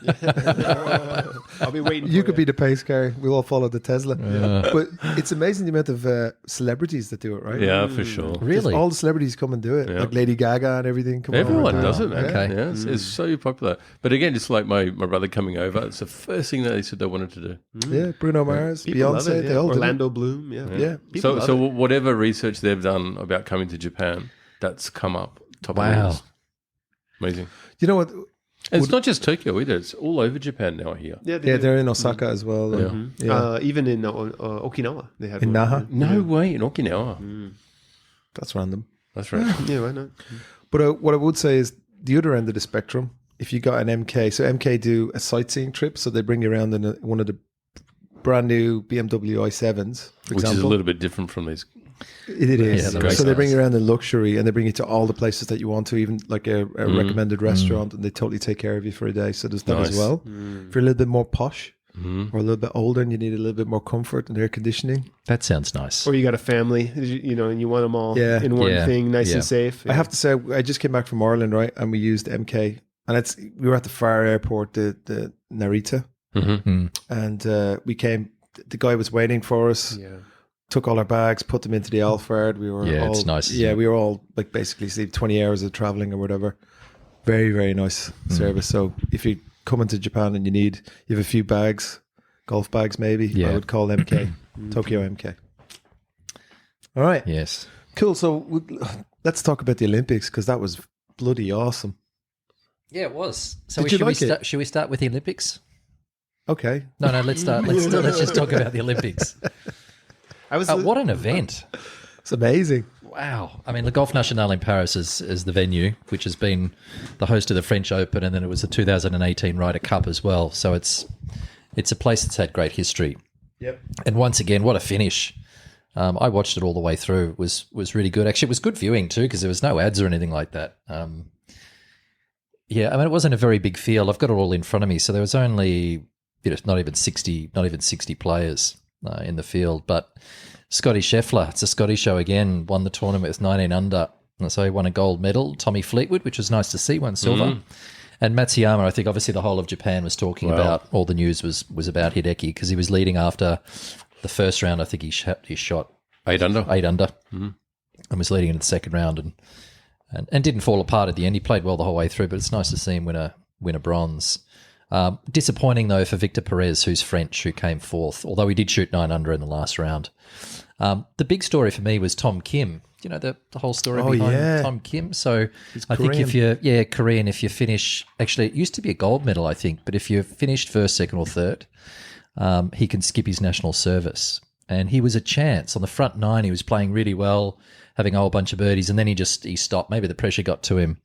I'll be waiting. you for could be the pace car. We'll all follow the Tesla. But it's amazing the amount of celebrities that do it, right? Yeah, for sure. Really? All the celebrities come and do it, Yeah. like Lady Gaga and everything. Come Everyone over. does it, man. Okay. Yeah, it's so popular. But again, it's like my brother coming over. It's the first thing that they said they wanted to do. Yeah, Bruno Mars, People love Beyonce, it, they all Orlando Bloom. Yeah. do it. Yeah. People love So it. whatever research they've done about coming to Japan, that's come up top of the Wow. list. Amazing. You know what? And it's not just Tokyo either. It's all over Japan now here. Yeah, Yeah, they're in Osaka as well. Yeah. Yeah. Even in Okinawa, they have In one. Naha. No way in Okinawa. That's random. That's right. Yeah, why not? But what I would say is the other end of the spectrum, if you got an MK, so MK do a sightseeing trip, so they bring you around in one of the brand new BMW i7s, for Which example. is a little bit different from these. It is. the race So they bring cars. you around in luxury and they bring you to all the places that you want to, even like a recommended restaurant, and they totally take care of you for a day. So there's that as Nice. well. If you're a little bit more posh or a little bit older and you need a little bit more comfort and air conditioning, That sounds nice. Or you got a family, and you want them all in one Yeah. thing, nice Yeah. and safe. I have to say, I just came back from Ireland, right? And we used MK, and we were at the far airport, the Narita, and we came. The guy was waiting for us. Yeah. Took all our bags, put them into the Alphard. We were Yeah, all, it's nice, isn't Yeah, it? we were all like basically 20 hours of traveling or whatever. Very, very nice service. So if you come into Japan and you have a few bags, golf bags maybe, Yeah. I would call MK, Tokyo MK. All right, Yes. cool. So let's talk about the Olympics because that was bloody awesome. Yeah, it was. So Did you like it? should we start with the Olympics? Okay. No, let's start. Let's just talk about the Olympics. I was What an event. It's amazing. Wow. I mean, the Golf National in Paris is the venue, which has been the host of the French Open, and then it was the 2018 Ryder Cup as well. So it's a place that's had great history. Yep. And once again, what a finish. I watched it all the way through. It was really good. Actually, it was good viewing too because there was no ads or anything like that. Yeah, I mean, it wasn't a very big field. I've got it all in front of me. So there was only not even 60 players in the field. But Scotty Scheffler, it's a Scotty show again, won the tournament with 19 under. And so he won a gold medal. Tommy Fleetwood, which was nice to see, won silver. And Matsuyama, I think obviously the whole of Japan was talking about, all the news was about Hideki because he was leading after the first round. I think he shot 8 under. 8 under and was leading into the second round and didn't fall apart at the end. He played well the whole way through, but it's nice to see him win a bronze. Disappointing, though, for Victor Perez, who's French, who came fourth, although he did shoot 9 under in the last round. The big story for me was Tom Kim. You know, the whole story behind Tom Kim. So I think if you're Korean, if you finish, actually, it used to be a gold medal, I think, but if you finished first, second, or third, he can skip his national service. And he was a chance on the front 9. He was playing really well, having a whole bunch of birdies, and then he stopped. Maybe the pressure got to him.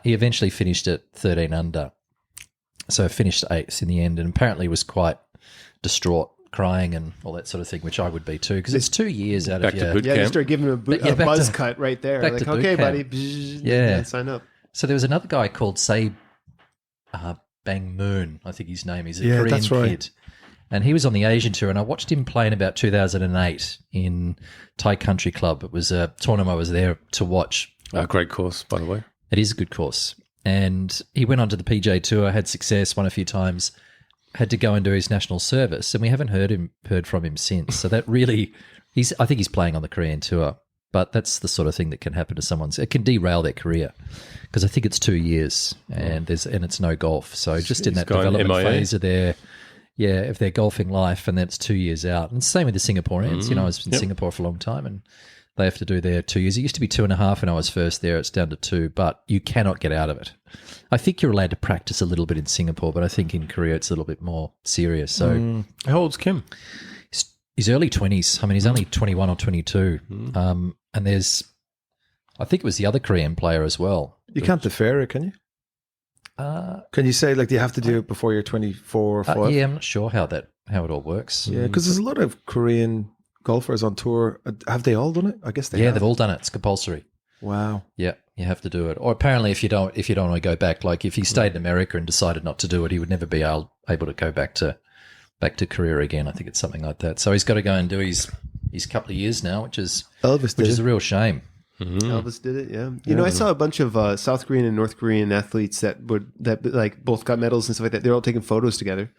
He eventually finished at 13 under. So finished 8th in the end, and apparently was quite distraught, crying and all that sort of thing, which I would be too, because it's 2 years out Back of to your... boot Yeah, you camp. start giving him a back buzz to- cut right there. back Like, to boot okay, camp. buddy. Bzz, Yeah. Sign up. So there was another guy called Say Bang Moon, I think his name is, a Yeah, Korean that's right. kid. And he was on the Asian tour, and I watched him play in about 2008 in Thai Country Club. It was a tournament I was there to watch. Great course, by the way. It is a good course. And he went on to the PJ Tour, had success, won a few times, had to go and do his national service, and we haven't heard from him since. So that really, I think he's playing on the Korean Tour, but that's the sort of thing that can happen to someone. It can derail their career because I think it's 2 years and it's no golf. So just in that gone development MIA. phase of their golfing life, and then it's 2 years out. And same with the Singaporeans. You know, I was in Singapore for a long time, and they have to do their 2 years. It used to be 2.5 when I was first there. It's down to 2, but you cannot get out of it. I think you're allowed to practice a little bit in Singapore, but I think in Korea it's a little bit more serious. So How old's Kim? he's early 20s. I mean, he's only 21 or 22. And I think it was the other Korean player as well. You can't defer it, can you? Can you say, like, do you have to do it before you're 24 or 5? Yeah, I'm not sure how it all works. Yeah, because there's a lot of Korean golfers on tour. Have they all done it? I guess they Yeah, have. they've all done it. It's compulsory. Wow. Yeah, you have to do it. Or apparently, if you don't want to go back, like if he stayed in America and decided not to do it, he would never be able to go back to Korea again. I think it's something like that. So he's got to go and do his couple of years now, which is Elvis did a it. real shame. Elvis did it, yeah. You know, I saw a bunch of South Korean and North Korean athletes that like both got medals and stuff like that. They're all taking photos together.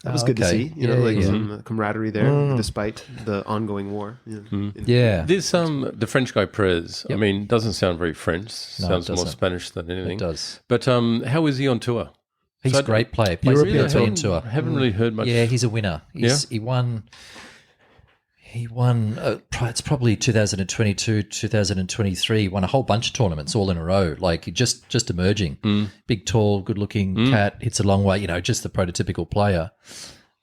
That was good to okay. see. You know, Yeah, some camaraderie there, despite the ongoing war. Yeah, This the French guy Perez. I mean, doesn't sound very French. No, it Sounds more doesn't. Spanish than anything. it does. But how is he on tour? He's So a great player. Plays European the European tour. tour. I haven't really heard much. Yeah, he's a winner. He won. It's probably 2022, 2023. Won a whole bunch of tournaments all in a row. Like just emerging, big, tall, good-looking cat, hits a long way. You know, just the prototypical player.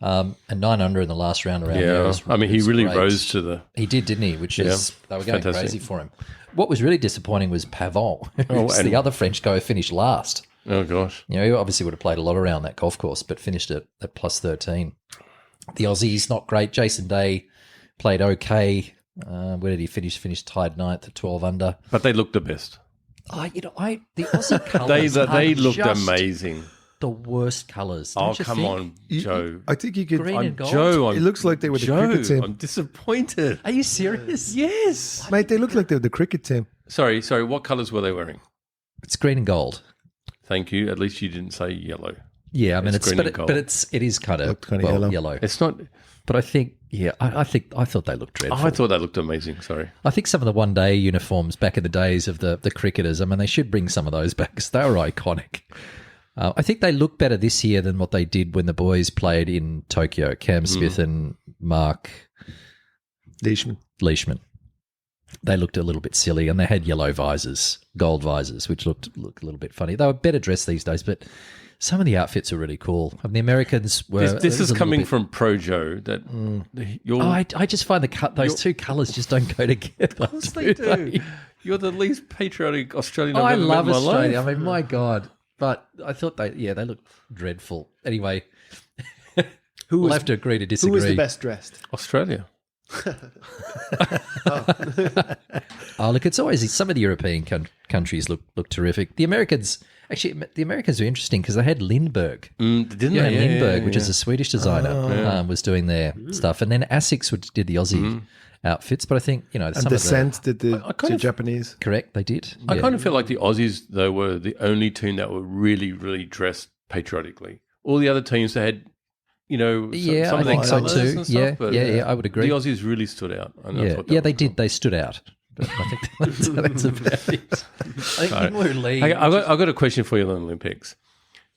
And 9 under in the last round around there. Yeah, Was, I mean, he was really great. rose to the. He did, didn't he? Which is they were going fantastic. crazy for him. What was really disappointing was Pavon, who's and- the other French guy who finished last. Oh gosh. You know, he obviously would have played a lot around that golf course, but finished at plus 13. The Aussies, not great. Jason Day played okay. Where did he finish? Finished tied 9th at 12 under. But they looked the best. The Aussie colours They are looked just amazing. the worst colours. Oh, Don't you come think? on, Joe. I think you could. Green and gold. Joe, It looks like they were the cricket team. I'm disappointed. Are you serious? Yes. Mate, they look like they're the cricket team. Sorry. What colours were they wearing? It's green and gold. Thank you. At least you didn't say yellow. Yeah, I mean, It's green and gold. but it is kind of Looked kinda yellow. It's not. But I think, I thought they looked dreadful. Oh, I thought that looked amazing. Sorry. I think some of the one-day uniforms back in the days of the cricketers, I mean, they should bring some of those back because they were iconic. I think they look better this year than what they did when the boys played in Tokyo, Cam Smith and Mark Leishman. They looked a little bit silly, and they had yellow visors, gold visors, which looked a little bit funny. They were better dressed these days, but some of the outfits are really cool. I mean, the Americans were. This is coming bit, from Pro Joe. That you're. I just find those two colours just don't go together. Of course they do. You're the least patriotic Australian I I've ever love met in my Australia. life. I mean, my God. But I thought they looked dreadful. Anyway, we'll have to agree to disagree. Who was the best dressed? Australia. Oh, look, it's always some of the European countries look terrific. The Americans were interesting because they had Lindbergh. Didn't Yeah, they? Lindbergh, which is a Swedish designer, was doing their stuff, and then Asics did the Aussie outfits. But I think some And of the Descent did the kind of- Japanese. correct, they did. I kind of feel like the Aussies, though, were the only team that were really, really dressed patriotically. All the other teams, they had, some I of think their so colours too. and stuff, but, I would agree. The Aussies really stood out. And I thought that They was did. cool. They stood out. But I think that's about it. I think Wu Lee. Hey, I've got a question for you on the Olympics.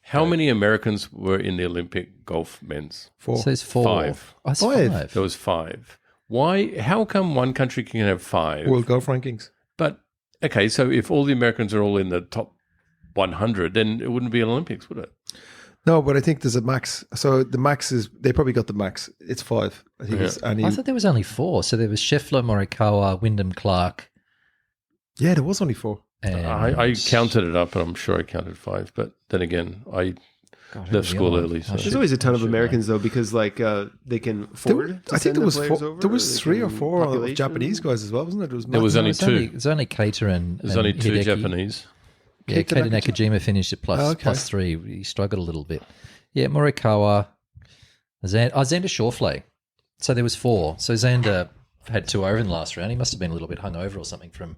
How many Americans were in the Olympic golf men's? Four. So there's 4. 5. Oh, it's Five. 5. There was 5. Why? How come one country can have 5? World Golf Rankings. But okay, so if all the Americans are all in the top 100, then it wouldn't be an Olympics, would it? No, but I think there's a max. So the max is, they probably got the max. It's 5. I think it's, and I thought there was only 4. So there was Scheffler, Morikawa, Wyndham Clark. yeah, there was only 4. And I counted it up, and I'm sure I counted 5. But then again, I left school early. So. There's always a ton of Americans though, because they can afford. I think there was players 4. over, There was they 3 or can 4 of population. Japanese guys as well, wasn't there? There was only 2. There's only Keita and There's only 2 Hideki. Japanese. Yeah, Keita Keita Nakajima finished at plus, Oh, okay. plus 3. He struggled a little bit. Yeah, Morikawa, Xander Schauffele. So there was 4. So Xander had 2 over in the last round. He must have been a little bit hungover or something from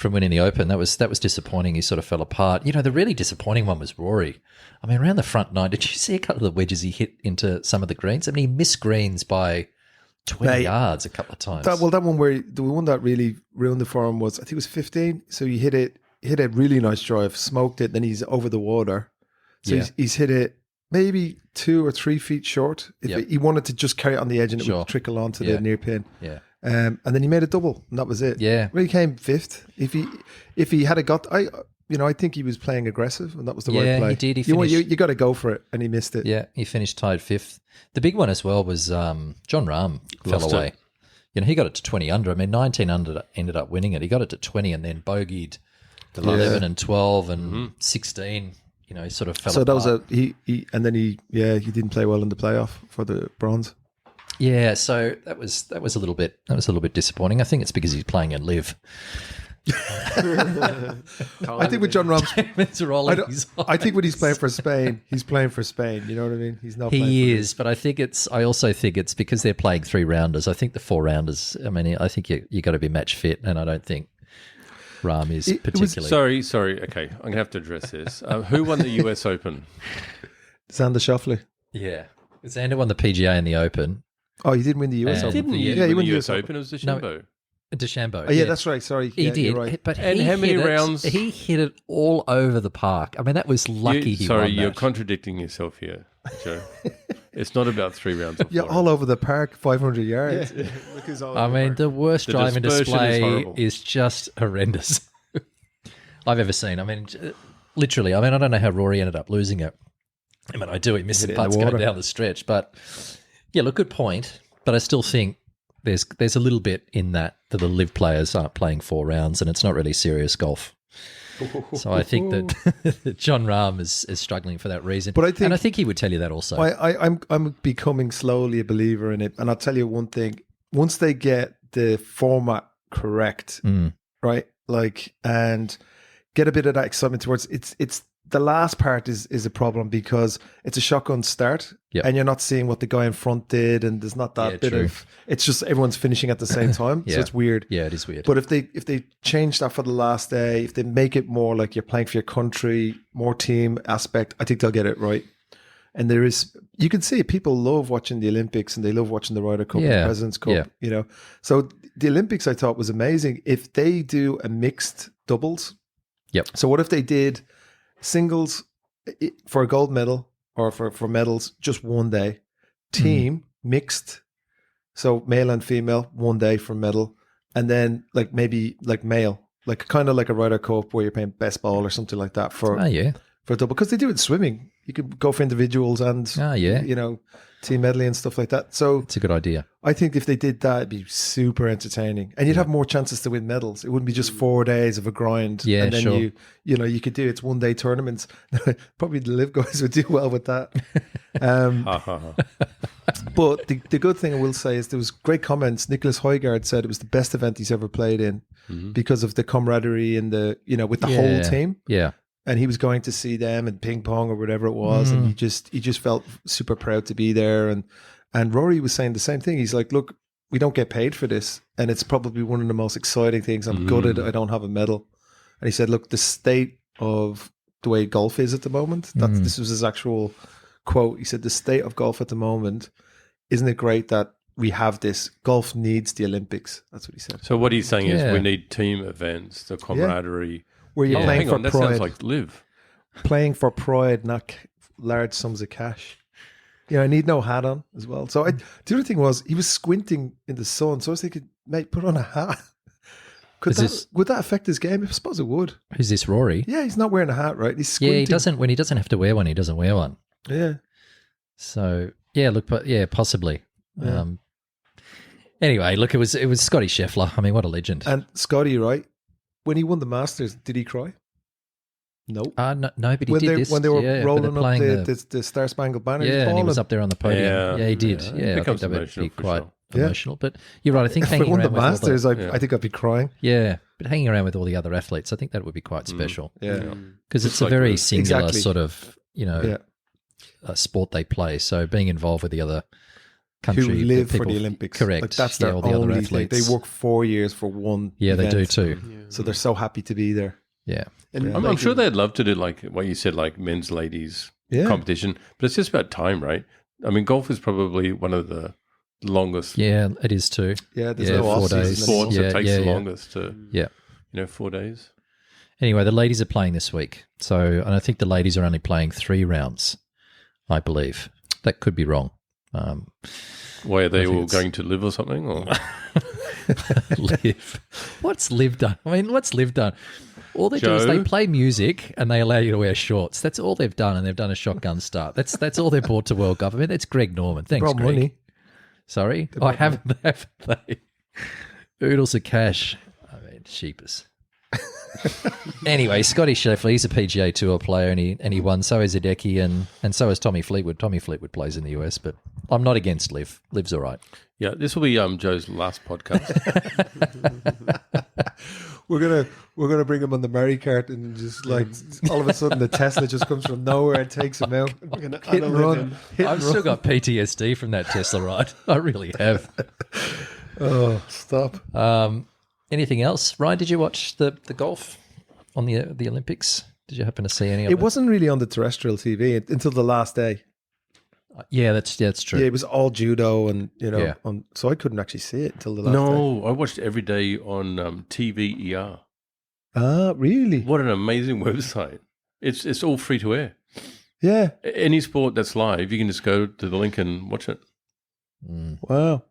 winning the Open. That was disappointing. He sort of fell apart. The really disappointing one was Rory. I mean, around the front 9, did you see a couple of the wedges he hit into some of the greens? I mean, he missed greens by 20 yards a couple of times. that one where the one that really ruined the form was, I think it was 15. So he hit a really nice drive, smoked it, then he's over the water. So Yeah. he's hit it maybe 2 or 3 feet short. Yep. He wanted to just carry it on the edge and it Sure. would trickle onto Yeah. the near pin. Yeah. And then he made a double, and that was it. Yeah. Well, he came 5th. If he had got, I think he was playing aggressive, and that was the right Yeah, play. he did. He you finished- got to go for it, and he missed it. Yeah, he finished tied 5th. The big one as well was John Rahm fell Lost away. it. He got it to 20 under. I mean, 19 under ended up winning it. He got it to 20 and then bogeyed 11 and 12 and 16. He sort of fell So that apart. was he didn't play well in the playoff for the bronze. Yeah, so that was a little bit disappointing. I think it's because he's playing in live. I think with John Rahm, It's rolling. I think when he's playing for Spain, he's playing for Spain. You know what I mean? He's not. playing He for is, but I also think it's because they're playing 3 rounders. I think the 4 rounders. I mean, I think you got to be match fit, and I don't think Rahm is It was- particularly. Sorry. Okay, I'm going to have to address this. Who won the US Open? Xander Schauffele. Yeah, Xander won the PGA and the Open. Oh, he didn't win the US And- Open. Didn't Yeah, he he win won the the US US Open? It was DeChambeau. DeChambeau. Oh, yeah, that's right. Sorry, He yeah, did, You're right. but And he how many hit it- rounds- He hit it all over the park. I mean, that was lucky he Sorry, won you're that. contradicting yourself here, Joe. It's not about 3 rounds. Or 4 Yeah, all over the park, 500 yards. Look who's all I over mean, the the worst The driving dispersion is display horrible. is just horrendous I've ever seen. I mean, literally. I mean, I don't know how Rory ended up losing it. I mean, I do. He missed Hit some it in the putts going water. down the stretch. But, yeah, look, good point. But I still think there's a little bit in that the live players aren't playing 4 rounds and it's not really serious golf. So I think that John Rahm is struggling for that reason. But I think he would tell you that also. I'm becoming slowly a believer in it. And I'll tell you one thing. Once they get the format correct, right? Like, and get a bit of that excitement towards it's the last part is a problem because it's a shotgun start and you're not seeing what the guy in front did, and there's not that bit of, it's just everyone's finishing at the same time. So it's weird. Yeah, it is weird. But if they change that for the last day, if they make it more like you're playing for your country, more team aspect, I think they'll get it right. And there is, you can see people love watching the Olympics and they love watching the Ryder Cup and the President's Cup, you know. So the Olympics I thought was amazing. If they do a mixed doubles. So what if they did singles for a gold medal or for medals just one day, team mixed, so male and female, one day for medal, and then like maybe like male, like kind of like a Ryder Cup where you're playing best ball or something like that for a double, because they do it in swimming. You could go for individuals and you know, team medley and stuff like that. So it's a good idea. I think if they did that, it'd be super entertaining, and you'd have more chances to win medals. It wouldn't be just 4 days of a grind. Yeah, and then you know, you could do it's 1 day tournaments. Probably the live guys would do well with that. But the good thing I will say is there was great comments. Nicholas Højgaard said it was the best event he's ever played in because of the camaraderie and the, you know, with the whole team. Yeah. And he was going to see them in ping pong or whatever it was, and he just felt super proud to be there. And Rory was saying the same thing. He's like, "Look, we don't get paid for this, and it's probably one of the most exciting things. I'm gutted I don't have a medal." And he said, "Look, the state of the way golf is at the moment. This was his actual quote. He said, "The state of golf at the moment, isn't it great that we have this? Golf needs the Olympics." That's what he said. So what he's saying is we need team events, the camaraderie. Where you're playing for that pride. sounds like live. Playing for pride, not large sums of cash. Yeah, I need no hat on as well. So the other thing was he was squinting in the sun. So I was thinking, mate, put on a hat. Would that affect his game? I suppose it would. Who's this, Rory? Yeah, he's not wearing a hat, right? He's squinting. Yeah, he doesn't. When he doesn't have to wear one, he doesn't wear one. Yeah. So possibly. Yeah. Anyway, look, it was Scotty Scheffler. I mean, what a legend. And Scotty, right? When he won the Masters, did he cry? No. No, but he did this. When they were rolling up the the Star Spangled Banner. Yeah, and he was up there on the podium. Yeah, he did. Yeah, I think that would be quite emotional. But you're right. I think hanging around the with Masters, I think I'd be crying. Yeah, but hanging around with all the other athletes, I think that would be quite special. Yeah. Because it's a very singular sort of, sport they play. So being involved with the other country who live people, for the Olympics. Correct. Like that's their all the other only athletes. thing. They work 4 years for one. Yeah, event. they do too. So they're so happy to be there. Yeah. And I'm sure they'd love to do like what you said, like men's, ladies competition, but it's just about time, right? I mean, golf is probably one of the longest. Yeah, it is too. Yeah, there's no 4 off-season days. Sports Yeah, that takes yeah, the yeah. longest to, 4 days. Anyway, the ladies are playing this week. So, and I think the ladies are only playing 3 rounds, I believe. That could be wrong. Why are they all going to live or something? Or Live. What's Live done? I mean, what's Live done? All they do is they play music and they allow you to wear shorts. That's all they've done, and they've done a shotgun start. That's all they brought to World Cup. I mean, that's Greg Norman. Thanks, brought Greg. money. Sorry? Haven't they? Oodles of cash. I mean, sheepers. Anyway, Scotty Scheffler, he's a PGA Tour player and he won. So is Hideki and so is Tommy Fleetwood. Tommy Fleetwood plays in the US, but I'm not against Liv. Liv's all right. yeah, this will be Joe's last podcast. We're gonna bring him on the Mary cart and just like all of a sudden the Tesla just comes from nowhere and takes him out. Hit and run. I've still got PTSD from that Tesla ride. I really have. Oh, stop. Anything else? Ryan, did you watch the golf on the Olympics? Did you happen to see any of it? It wasn't really on the terrestrial TV until the last day. Yeah, that's true. Yeah, it was all judo and, Yeah. so I couldn't actually see it until the last day. No, I watched every day on TVER. Ah, really? What an amazing website. It's all free to air. Yeah. Any sport that's live, you can just go to the link and watch it. Wow.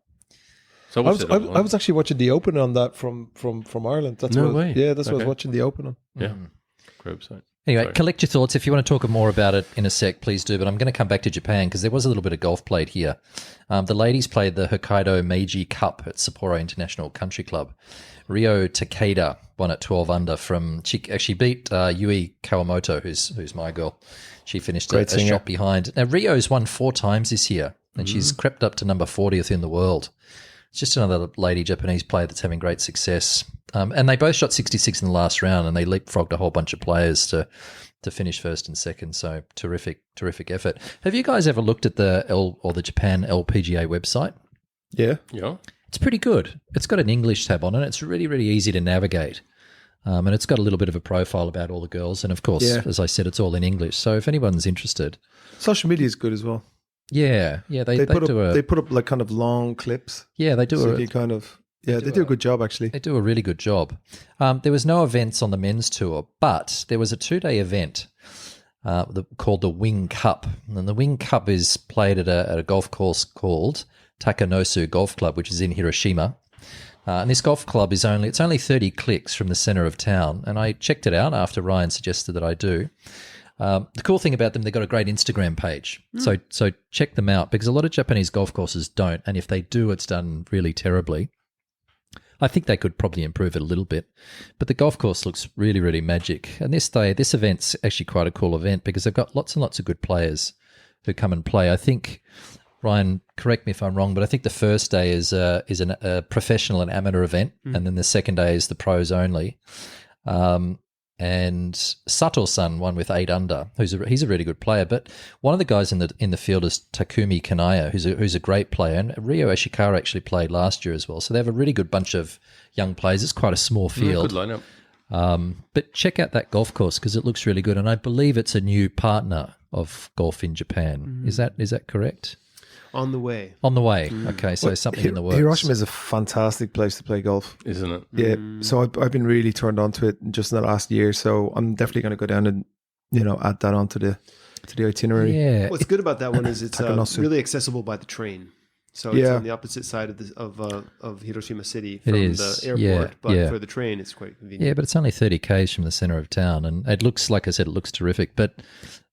So I was actually watching the Open on that from Ireland. That's No what, way. Yeah, that's what I was Okay. watching the Open on. Yeah, great website. Anyway, Sorry. collect your thoughts. If you want to talk more about it in a sec, please do. But I'm going to come back to Japan because there was a little bit of golf played here. The ladies played the Hokkaido Meiji Cup at Sapporo International Country Club. Ryo Takeda won at 12 under she actually beat Yui Kawamoto, who's my girl. She finished a shot behind. Now, Ryo's won 4 times this year, and she's crept up to number 40th in the world. It's just another lady Japanese player that's having great success. And they both shot 66 in the last round, and they leapfrogged a whole bunch of players to finish first and second. So terrific effort. Have you guys ever looked at the Japan LPGA website? Yeah. Yeah. It's pretty good. It's got an English tab on it. It's really, really easy to navigate. And it's got a little bit of a profile about all the girls. And of course, as I said, it's all in English. So if anyone's interested. Social media is good as well. Yeah. They put up like kind of long clips. Yeah, they do. So you kind of, they do a good job actually. They do a really good job. There was no events on the men's tour, but there was a 2-day event called the Wing Cup. And the Wing Cup is played at a golf course called Takanosu Golf Club, which is in Hiroshima. And this golf club is only 30 clicks from the center of town. And I checked it out after Ryan suggested that I do. The cool thing about them, they've got a great Instagram page. So check them out because a lot of Japanese golf courses don't. And if they do, it's done really terribly. I think they could probably improve it a little bit. But the golf course looks really, really magic. And this event's actually quite a cool event because they've got lots and lots of good players who come and play. I think, Ryan, correct me if I'm wrong, but I think the first day is a professional and amateur event, and then the second day is the pros only. And Sato-san won with 8 under. He's a really good player. But one of the guys in the field is Takumi Kanaya, who's a great player. And Ryo Ishikawa actually played last year as well. So they have a really good bunch of young players. It's quite a small field. Good lineup. But check out that golf course because it looks really good. And I believe it's a new partner of Golf in Japan. Is that correct? On the way. On the way. Okay, so something in the works. Hiroshima is a fantastic place to play golf, isn't it? Yeah. So I've been really turned on to it just in the last year. So I'm definitely going to go down and add that onto the itinerary. Yeah. What's good about that one is it's really accessible by the train. So it's on the opposite side of Hiroshima City from the airport. But for the train, it's quite convenient. Yeah, but it's only 30 k's from the center of town, and it looks, like I said, it looks terrific. But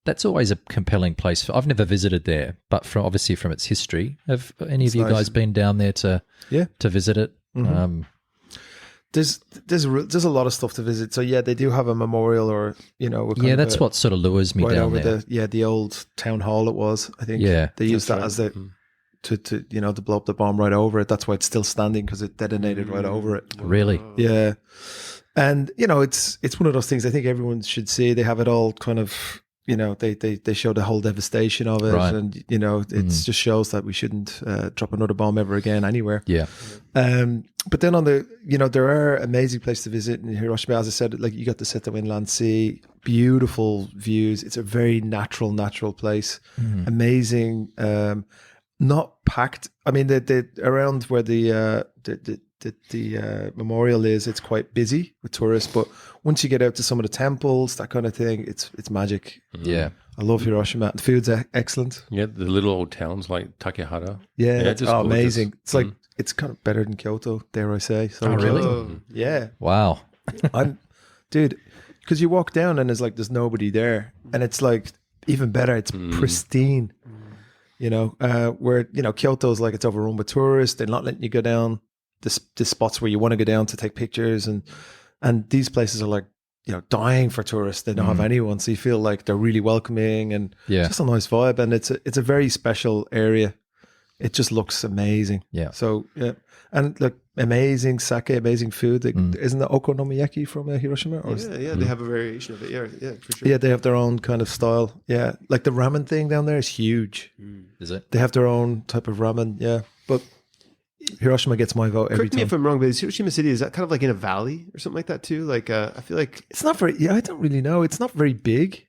that's always a compelling place. I've never visited there, but obviously from its history. Have any of you guys been down there to visit it? Mm-hmm. There's a lot of stuff to visit. So they do have a memorial, or that's what sort of lures me down there. The old town hall. It was, I think. Yeah, they used that as to blow up the bomb right over it. That's why it's still standing, because it detonated right over it. Really? Yeah. And it's one of those things I think everyone should see. They have it all kind of. They show the whole devastation of it, right. And it just shows that we shouldn't drop another bomb ever again anywhere. Yeah. But then on the there are amazing places to visit in Hiroshima. As I said, like you got the Seto Inland Sea, beautiful views. It's a very natural place. Amazing. Not packed. I mean, the around where the memorial is, it's quite busy with tourists, but once you get out to some of the temples, that kind of thing, it's magic. Yeah, I love Hiroshima. The food's excellent. Yeah, the little old towns like Takehara. Yeah, just amazing. It's like it's kind of better than Kyoto, dare I say? So, really? Yeah. Wow. Dude, because you walk down and there's nobody there, and it's like even better. It's pristine. Where Kyoto's like it's overrun with tourists. They're not letting you go down the spots where you want to go down to take pictures, and these places are like dying for tourists. They don't have anyone, so you feel like they're really welcoming, and just a nice vibe. And it's a very special area. It just looks amazing. Yeah. So and look, amazing sake, amazing food. Isn't the okonomiyaki from Hiroshima? Or they have a variation of it. Yeah, for sure. Yeah, they have their own kind of style. Yeah, like the ramen thing down there is huge. Is it? They have their own type of ramen. Yeah, but Hiroshima gets my vote every Correct me time. if I'm wrong, but is Hiroshima City, is that kind of like in a valley or something like that too? Like I feel like it's not very. Yeah, I don't really know. It's not very big.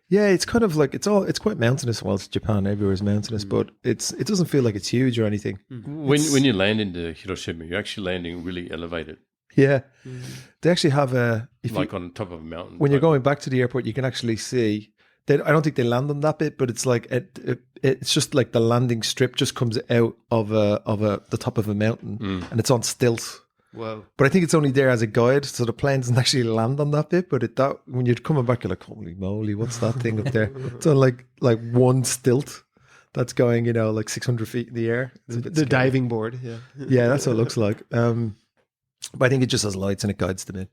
Yeah, it's kind of like it's quite mountainous. Well, it's Japan, everywhere is mountainous, but it doesn't feel like it's huge or anything. When you land into Hiroshima, you're actually landing really elevated. Yeah, they actually have on top of a mountain. When you're going back to the airport, you can actually see. I don't think they land on that bit, but it's like it's just like the landing strip just comes out of the top of a mountain, and it's on stilts. Whoa. But I think it's only there as a guide, so the plane doesn't actually land on that bit. But when you're coming back, you're like, holy moly, what's that thing up there? It's on like one stilt that's going, like 600 feet in the air. The diving board, yeah. Yeah, that's what it looks like. But I think it just has lights and it guides them in.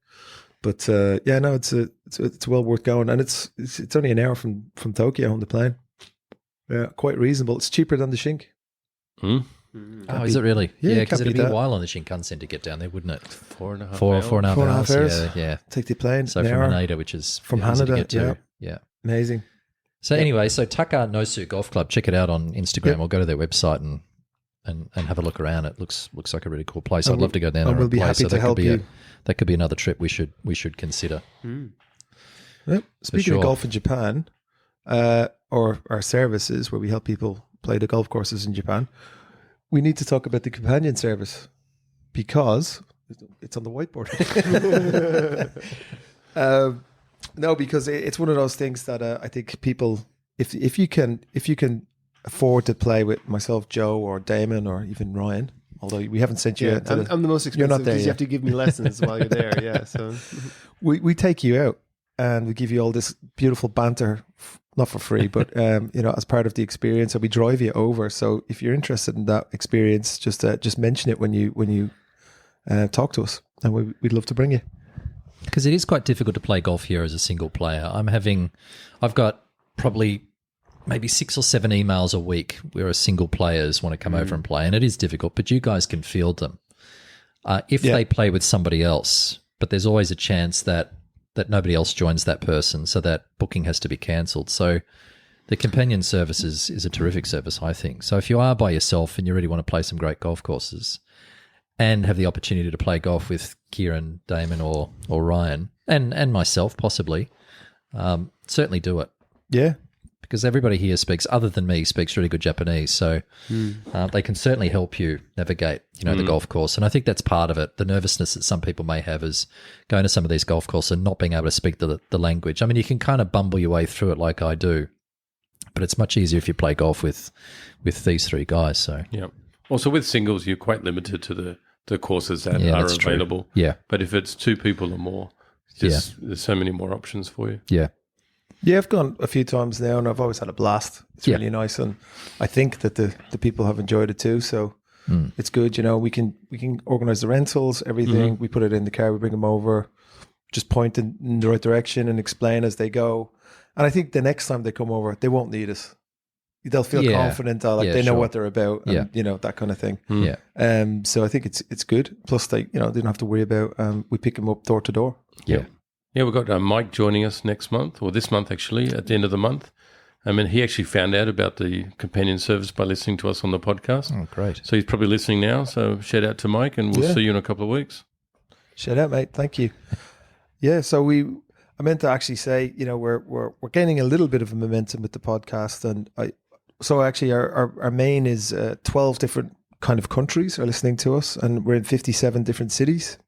But no, it's well worth going, and it's only an hour from Tokyo on the plane. Yeah, quite reasonable. It's cheaper than the Shink. Hmm? Oh, is it really? Yeah, because can't it'd beat be that. a while on the Shinkansen to get down there, wouldn't it? 4.5 Four hours. and a half 4.5 hours. hours. Yeah. Take the plane. So an from hour. Haneda, which is From easy to Haneda, get to. Yeah. Amazing. So anyway, Taka Nosu Golf Club, check it out on Instagram or go to their website and have a look around. It looks like a really cool place. I'd love to go down there. We'll and be play, happy so to that help could be you. That could be another trip we should consider. Yep. Speaking sure. of golf in Japan, or our services where we help people play the golf courses in Japan, we need to talk about the companion service because it's on the whiteboard. No, because it's one of those things that I think people, if you can afford to play with myself, Joe, or Damon, or even Ryan, although we haven't sent you. Yeah, I'm the most you're not expensive there because you yet. have to give me lessons while you're there. Yeah, so We take you out and we give you all this beautiful banter, not for free, but as part of the experience, and we drive you over. So if you're interested in that experience, just mention it when you talk to us, and we'd love to bring you. Because it is quite difficult to play golf here as a single player. I've got probably maybe 6 or 7 emails a week where single players want to come over and play, and it is difficult, but you guys can field them. If they play with somebody else, but there's always a chance that nobody else joins that person, so that booking has to be cancelled. So the companion service is a terrific service, I think. So if you are by yourself and you really want to play some great golf courses and have the opportunity to play golf with Kieran, Damon, or Ryan, and myself possibly, certainly do it. Yeah. Because everybody here other than me, speaks really good Japanese. So they can certainly help you navigate, the golf course. And I think that's part of it. The nervousness that some people may have is going to some of these golf courses and not being able to speak the language. I mean, you can kind of bumble your way through it like I do, but it's much easier if you play golf with these 3 guys. So Yeah. Also, with singles, you're quite limited to the courses that Yeah, are that's true. available. Yeah. But if it's 2 people or more, there's so many more options for you. yeah. Yeah, I've gone a few times now, and I've always had a blast. It's really nice, and I think that the people have enjoyed it too. So it's good. We can organize the rentals, everything. We put it in the car, we bring them over, just point in the right direction and explain as they go. And I think the next time they come over, they won't need us. They'll feel confident, they know what they're about, and that kind of thing. Yeah. So I think it's good. Plus, they don't have to worry about. We pick them up door to door. Yeah. Yeah, we've got Mike joining us next month, or this month actually, at the end of the month. I mean, he actually found out about the companion service by listening to us on the podcast. Oh, great. So he's probably listening now. So shout out to Mike, and we'll see you in a couple of weeks. Shout out, mate. Thank you. Yeah, so I meant to actually say, we're gaining a little bit of a momentum with the podcast, and our main is 12 different kind of countries are listening to us, and we're in 57 different cities.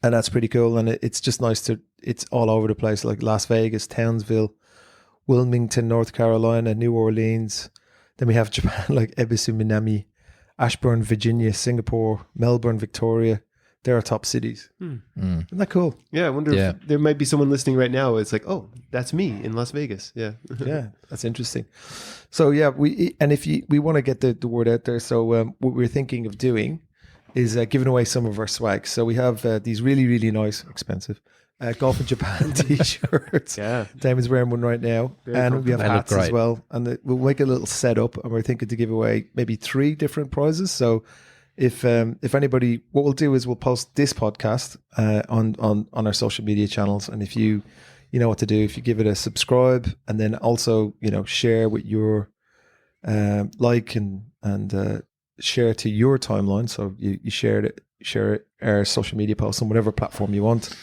And that's pretty cool. And it's just nice it's all over the place, like Las Vegas, Townsville, Wilmington, North Carolina, New Orleans. Then we have Japan, like Ebisu, Minami, Ashburn, Virginia, Singapore, Melbourne, Victoria. They're our top cities. Isn't that cool? yeah, I wonder if there might be someone listening right now. It's like, oh, that's me in Las Vegas. Yeah, Yeah, that's interesting. So yeah, we want to get the word out there. So what we're thinking of doing is giving away some of our swag. So we have these really, really nice, expensive Golf in Japan t-shirts. Yeah. Damon's wearing one right now. And we have They look hats as great. well. And we'll make a little setup, and we're thinking to give away maybe 3 different prizes. So if anybody, what we'll do is we'll post this podcast on our social media channels. And if you know what to do, if you give it a subscribe, and then also, share with your like and share to your timeline. So you share our social media posts on whatever platform you want.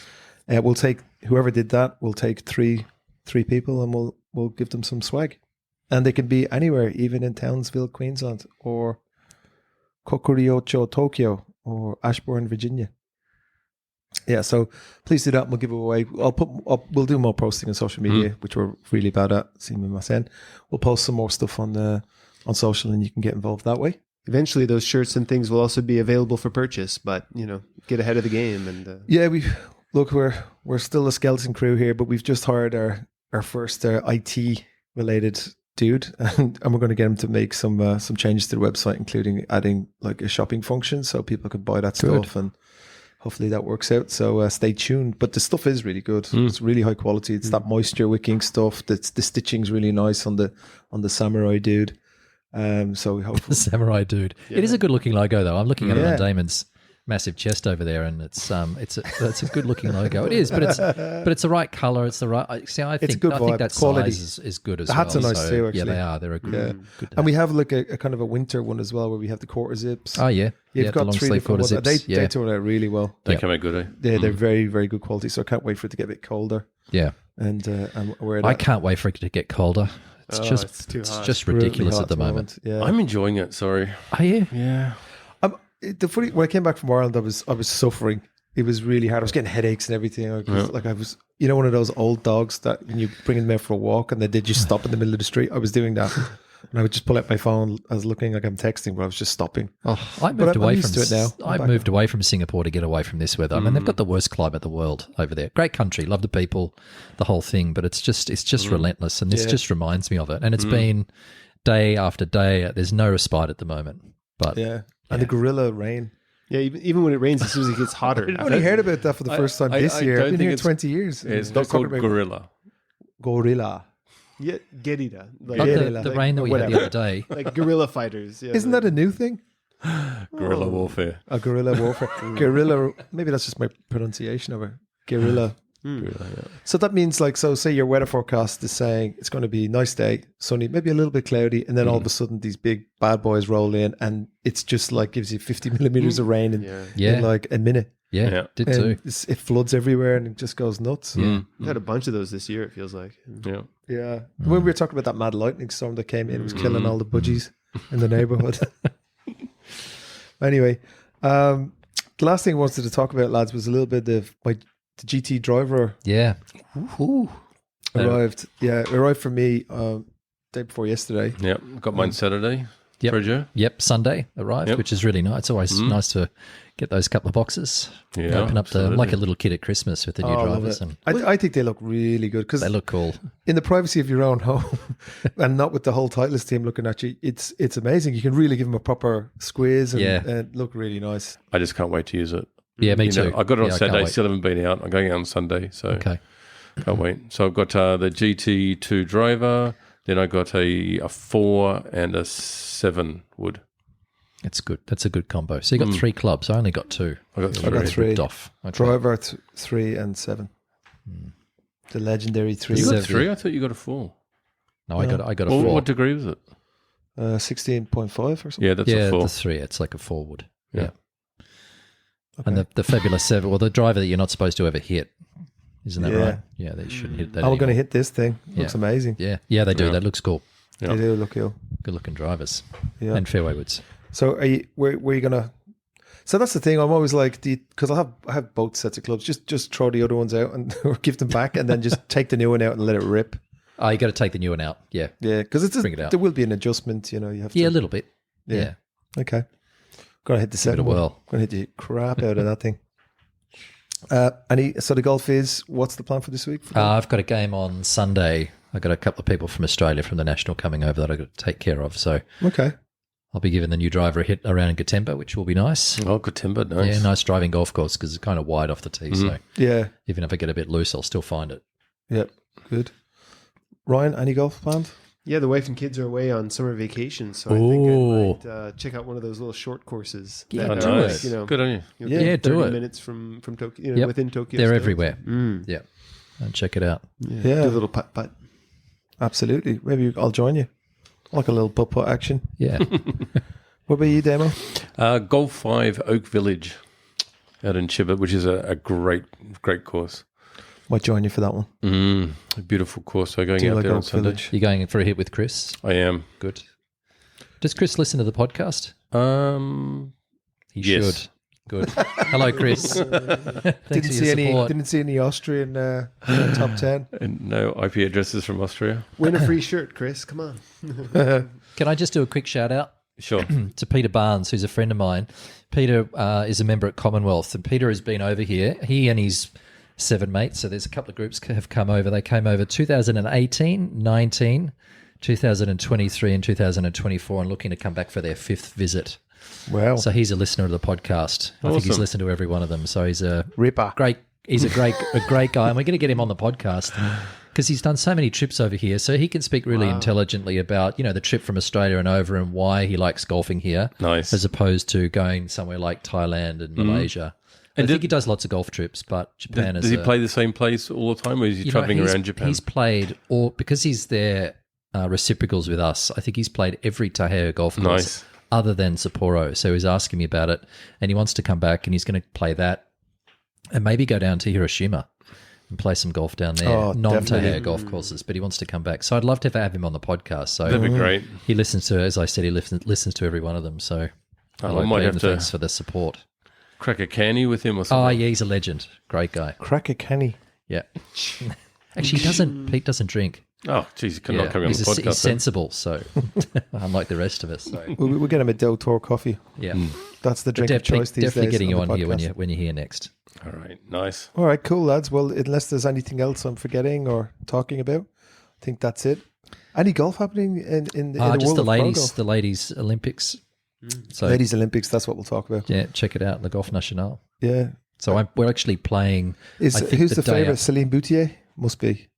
We'll take whoever did that. We'll take three people, and we'll give them some swag, and they can be anywhere, even in Townsville, Queensland, or Kokuriocho, Tokyo, or Ashburn, Virginia. Yeah, so please do that. And we'll give it away. We'll do more posting on social media, which we're really bad at. We'll post some more stuff on social, and you can get involved that way. eventually those shirts and things will also be available for purchase. But get ahead of the game and Yeah, we're still a skeleton crew here, but we've just hired our first IT related dude, and we're going to get him to make some changes to the website, including adding like a shopping function so people can buy that stuff, and hopefully that works out. So stay tuned. But the stuff is really good. It's really high quality. It's that moisture wicking stuff. The stitching's really nice on the samurai dude. So we hope The samurai dude. It is a good looking logo, though. I'm looking at it on Damon's massive chest over there, and it's a good looking logo. It is, but it's the right color. It's the right. I think it's a good vibe. that Quality. size is good as The well. hats are nice too, actually. Yeah, they are. They're a good. Good And we have like a kind of a winter one as well, where we have the quarter zips. Oh yeah, You've the got long 3 sleeve different quarter ones. zips. They turn out really well. They come out good, eh? Yeah, they're very, very good quality. So I can't wait for it to get a bit colder. Yeah, And wear that. I can't wait for it to get colder. It's it's hot. just Brutally ridiculous hot at the moment. Yeah. I'm enjoying it. Sorry. Are you? Yeah. The funny, when I came back from Ireland, I was suffering. It was really hard. I was getting headaches and everything. I was one of those old dogs that when you bring them out for a walk and they just stop in the middle of the street. I was doing that, and I would just pull out my phone. I was looking like I'm texting, but I was just stopping. Oh, I But moved I'm away used from to it now. I'm I back moved away from Singapore to get away from this weather. I mean, they've got the worst climate in the world over there. Great country, love the people, the whole thing, but it's just relentless, and this just reminds me of it. And it's been day after day. There's no respite at the moment. But And the gorilla rain. Yeah, even when it rains, as soon as it gets hotter. I only heard about that for the first time this year. I've been here it's- 20 years. It's Don't called talk about gorilla. gorilla. Yeah, Gerida. Like, not Yeah, the rain that we had the other day. like guerrilla fighters. Yeah, Isn't that a new thing? Guerrilla warfare. A guerrilla warfare. Guerrilla. Maybe that's just my pronunciation of it. Guerrilla. Guerrilla, yeah. So that means say your weather forecast is saying it's going to be a nice day, sunny, maybe a little bit cloudy, and then all of a sudden these big bad boys roll in, and it's just like gives you 50 millimeters of rain in like a minute. Yeah, did And too. it floods everywhere and it just goes nuts. We've had a bunch of those this year, it feels like. Yeah. Yeah. When we were talking about that mad lightning storm that came in, it was killing all the budgies in the neighborhood. Anyway, the last thing I wanted to talk about, lads, was a little bit of the GT driver Yeah. Ooh. arrived. Yeah, it arrived for me day before yesterday. Yeah. Got mine Saturday. Yep. Treasure. Yep, Sunday arrived, Yep. which is really nice. It's always nice to get those couple of boxes. Yeah, Open up absolutely. like a little kid at Christmas with the new I love drivers, it. and I think they look really good because they look cool. in the privacy of your own home and not with the whole Titleist team looking at you, it's amazing. You can really give them a proper squeeze and look really nice. I just can't wait to use it. Yeah, me You know, too. I got it on Yeah, I can't Saturday. wait. Still haven't been out. I'm going out on Sunday, so Okay. can't wait. So I've got the GT2 driver. Then I got a 4 and a 7 wood. That's good. That's a good combo. So you got 3 clubs. I only got 2. I got I got 3. Ripped off. Okay. Driver 3 and 7. The legendary 3. You got Seven. 3? I thought you got a 4. No, I got a Well, 4. what degree was it? 16.5 or something. Yeah, that's yeah, a 4. the 3. It's like a 4 wood. Yeah. Yeah. And the fabulous 7, well, the driver that you're not supposed to ever hit. Isn't that Yeah. right? Yeah, that you shouldn't hit that. I'm going to anymore. hit this thing. Looks Yeah. amazing. Yeah, they do. Yeah. That looks cool. Yeah. They do look cool. Good looking drivers. Yeah. And fairway woods. So are you? Where are you gonna? So that's the thing. I'm always like, because I have both sets of clubs. Just throw the other ones out and or give them back, and then just take the new one out and let it rip. Oh, you got to take the new one out. Yeah. Yeah, because Bring it out. there will be an adjustment. You know, you have to. Yeah, a little bit. Yeah. Yeah. Okay. Gonna hit the Give it second a one. whirl. Gonna hit the crap out of that thing. So the golf is. What's the plan for this week? I've got a game on Sunday. I've got a couple of people from Australia from the National coming over that I've got to take care of. So Okay. I'll be giving the new driver a hit around Gatemba, which will be nice. Oh, good timber. Nice. Yeah, nice driving golf course because it's kind of wide off the tee. So Yeah. even if I get a bit loose, I'll still find it. Yep. Good. Ryan, any golf planned? Yeah, the wife and kids are away on summer vacation, so I Ooh. think I might check out one of those little short courses. Yeah, Oh, that do are, nice. Good on you. Yeah, do 30 it. minutes from Tokyo, Yep. within Tokyo. They're still. everywhere. Mm. Yeah. And check it out. Yeah. Do a little putt. Absolutely. Maybe I'll join you. I like a little putt action. Yeah. What about you, Damo? Golf 5 Oak Village out in Chibit, which is a great course. Might join you for that one. A beautiful course. So going Do you out like there on Oak Sunday. Village? You going for a hit with Chris? I am. Good. Does Chris listen to the podcast? He Yes. should. Good. Hello, Chris. Thanks Didn't for see your any. support. Didn't see any Austrian top 10. And no IP addresses from Austria. Win a free shirt, Chris. Come on. Can I just do a quick shout out? Sure. to Peter Barnes, who's a friend of mine. Peter is a member at Commonwealth, and Peter has been over here. He and his 7 mates, so there's a couple of groups have come over. They came over 2018, 19, 2023 and 2024 and looking to come back for their 5th visit. Wow. So he's a listener of the podcast. I think he's Awesome. listened to every one of them. So he's a Ripper. he's a great guy, and we're going to get him on the podcast because he's done so many trips over here, so he can speak really intelligently about, the trip from Australia and over and why he likes golfing here. Nice. As opposed to going somewhere like Thailand and Malaysia. And I think he does lots of golf trips, but Japan is Does he play the same place all the time, or is he traveling around Japan? He's played because he's their reciprocals with us. I think he's played every Taheo golf course Nice. other than Sapporo. So he's asking me about it, and he wants to come back, and he's going to play that, and maybe go down to Hiroshima and play some golf down there. Oh, Non-Taheo definitely. golf courses, but he wants to come back. So I'd love to have him on the podcast. So That'd be great. he listens to, as I said, he listens to every one of them. So I like might Peter, have to thanks for the support. crack a canny with him or something. Oh yeah, he's a legend. Great guy. Cracker Kenny. Yeah. Actually, Pete doesn't drink. Oh, geez, you cannot come on the he's podcast. then. sensible, so unlike the rest of us. So We'll get him a Del Toro coffee. yeah, That's the drink of definitely, choice these definitely days. getting you the on here podcast. when you're here next. All right, nice. All right, cool, lads. Well, unless there's anything else I'm forgetting or talking about, I think that's it. Any golf happening in the Just world the of pro ladies, golf? the ladies Olympics. So Ladies Olympics, that's what we'll talk about. yeah, check it out, Le Golf National. Yeah. So we're actually playing. Is I think who's the day favourite? up- Celine Boutier? Must be.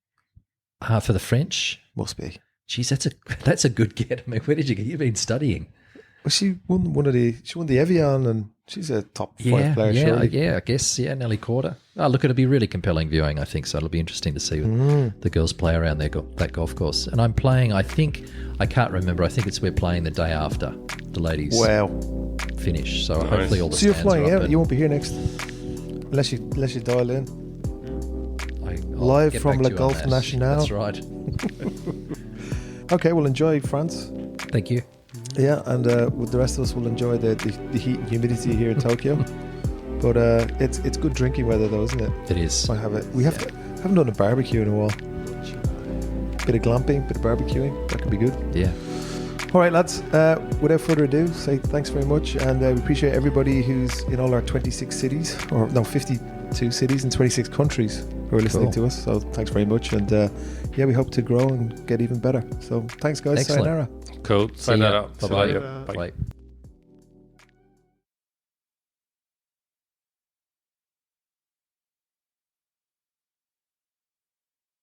for the French. Must be. Geez, that's a good get. I mean, where did you get? You've been studying. Well, she won the Evian, and she's a top 5 player. Surely. I guess, nearly quarter. Oh, look, it'll be really compelling viewing, I think, so it'll be interesting to see the girls play around that golf course. And I'm playing, I can't remember, I think we're playing the day after the ladies Wow. finish, so hopefully all the So you're stands flying are up out. and You won't be here next, unless you dial in. I'll live get from back Le to you on Golf that. National. That's right. Okay, well, enjoy France. Thank you. Yeah, and with the rest of us, will enjoy the heat and humidity here in Tokyo. But it's good drinking weather, though, isn't it? It is. I have it. We haven't done a barbecue in a while. Bit of glamping, bit of barbecuing. That could be good. Yeah. All right, lads. Without further ado, say thanks very much, and we appreciate everybody who's in all our 26 cities, 52 cities in 26 countries who are listening to us. So thanks very much, and we hope to grow and get even better. So thanks, guys. Excellent. Sayonara. Cool. See Sign that ya. up. See you Bye-bye. later. Bye. Bye.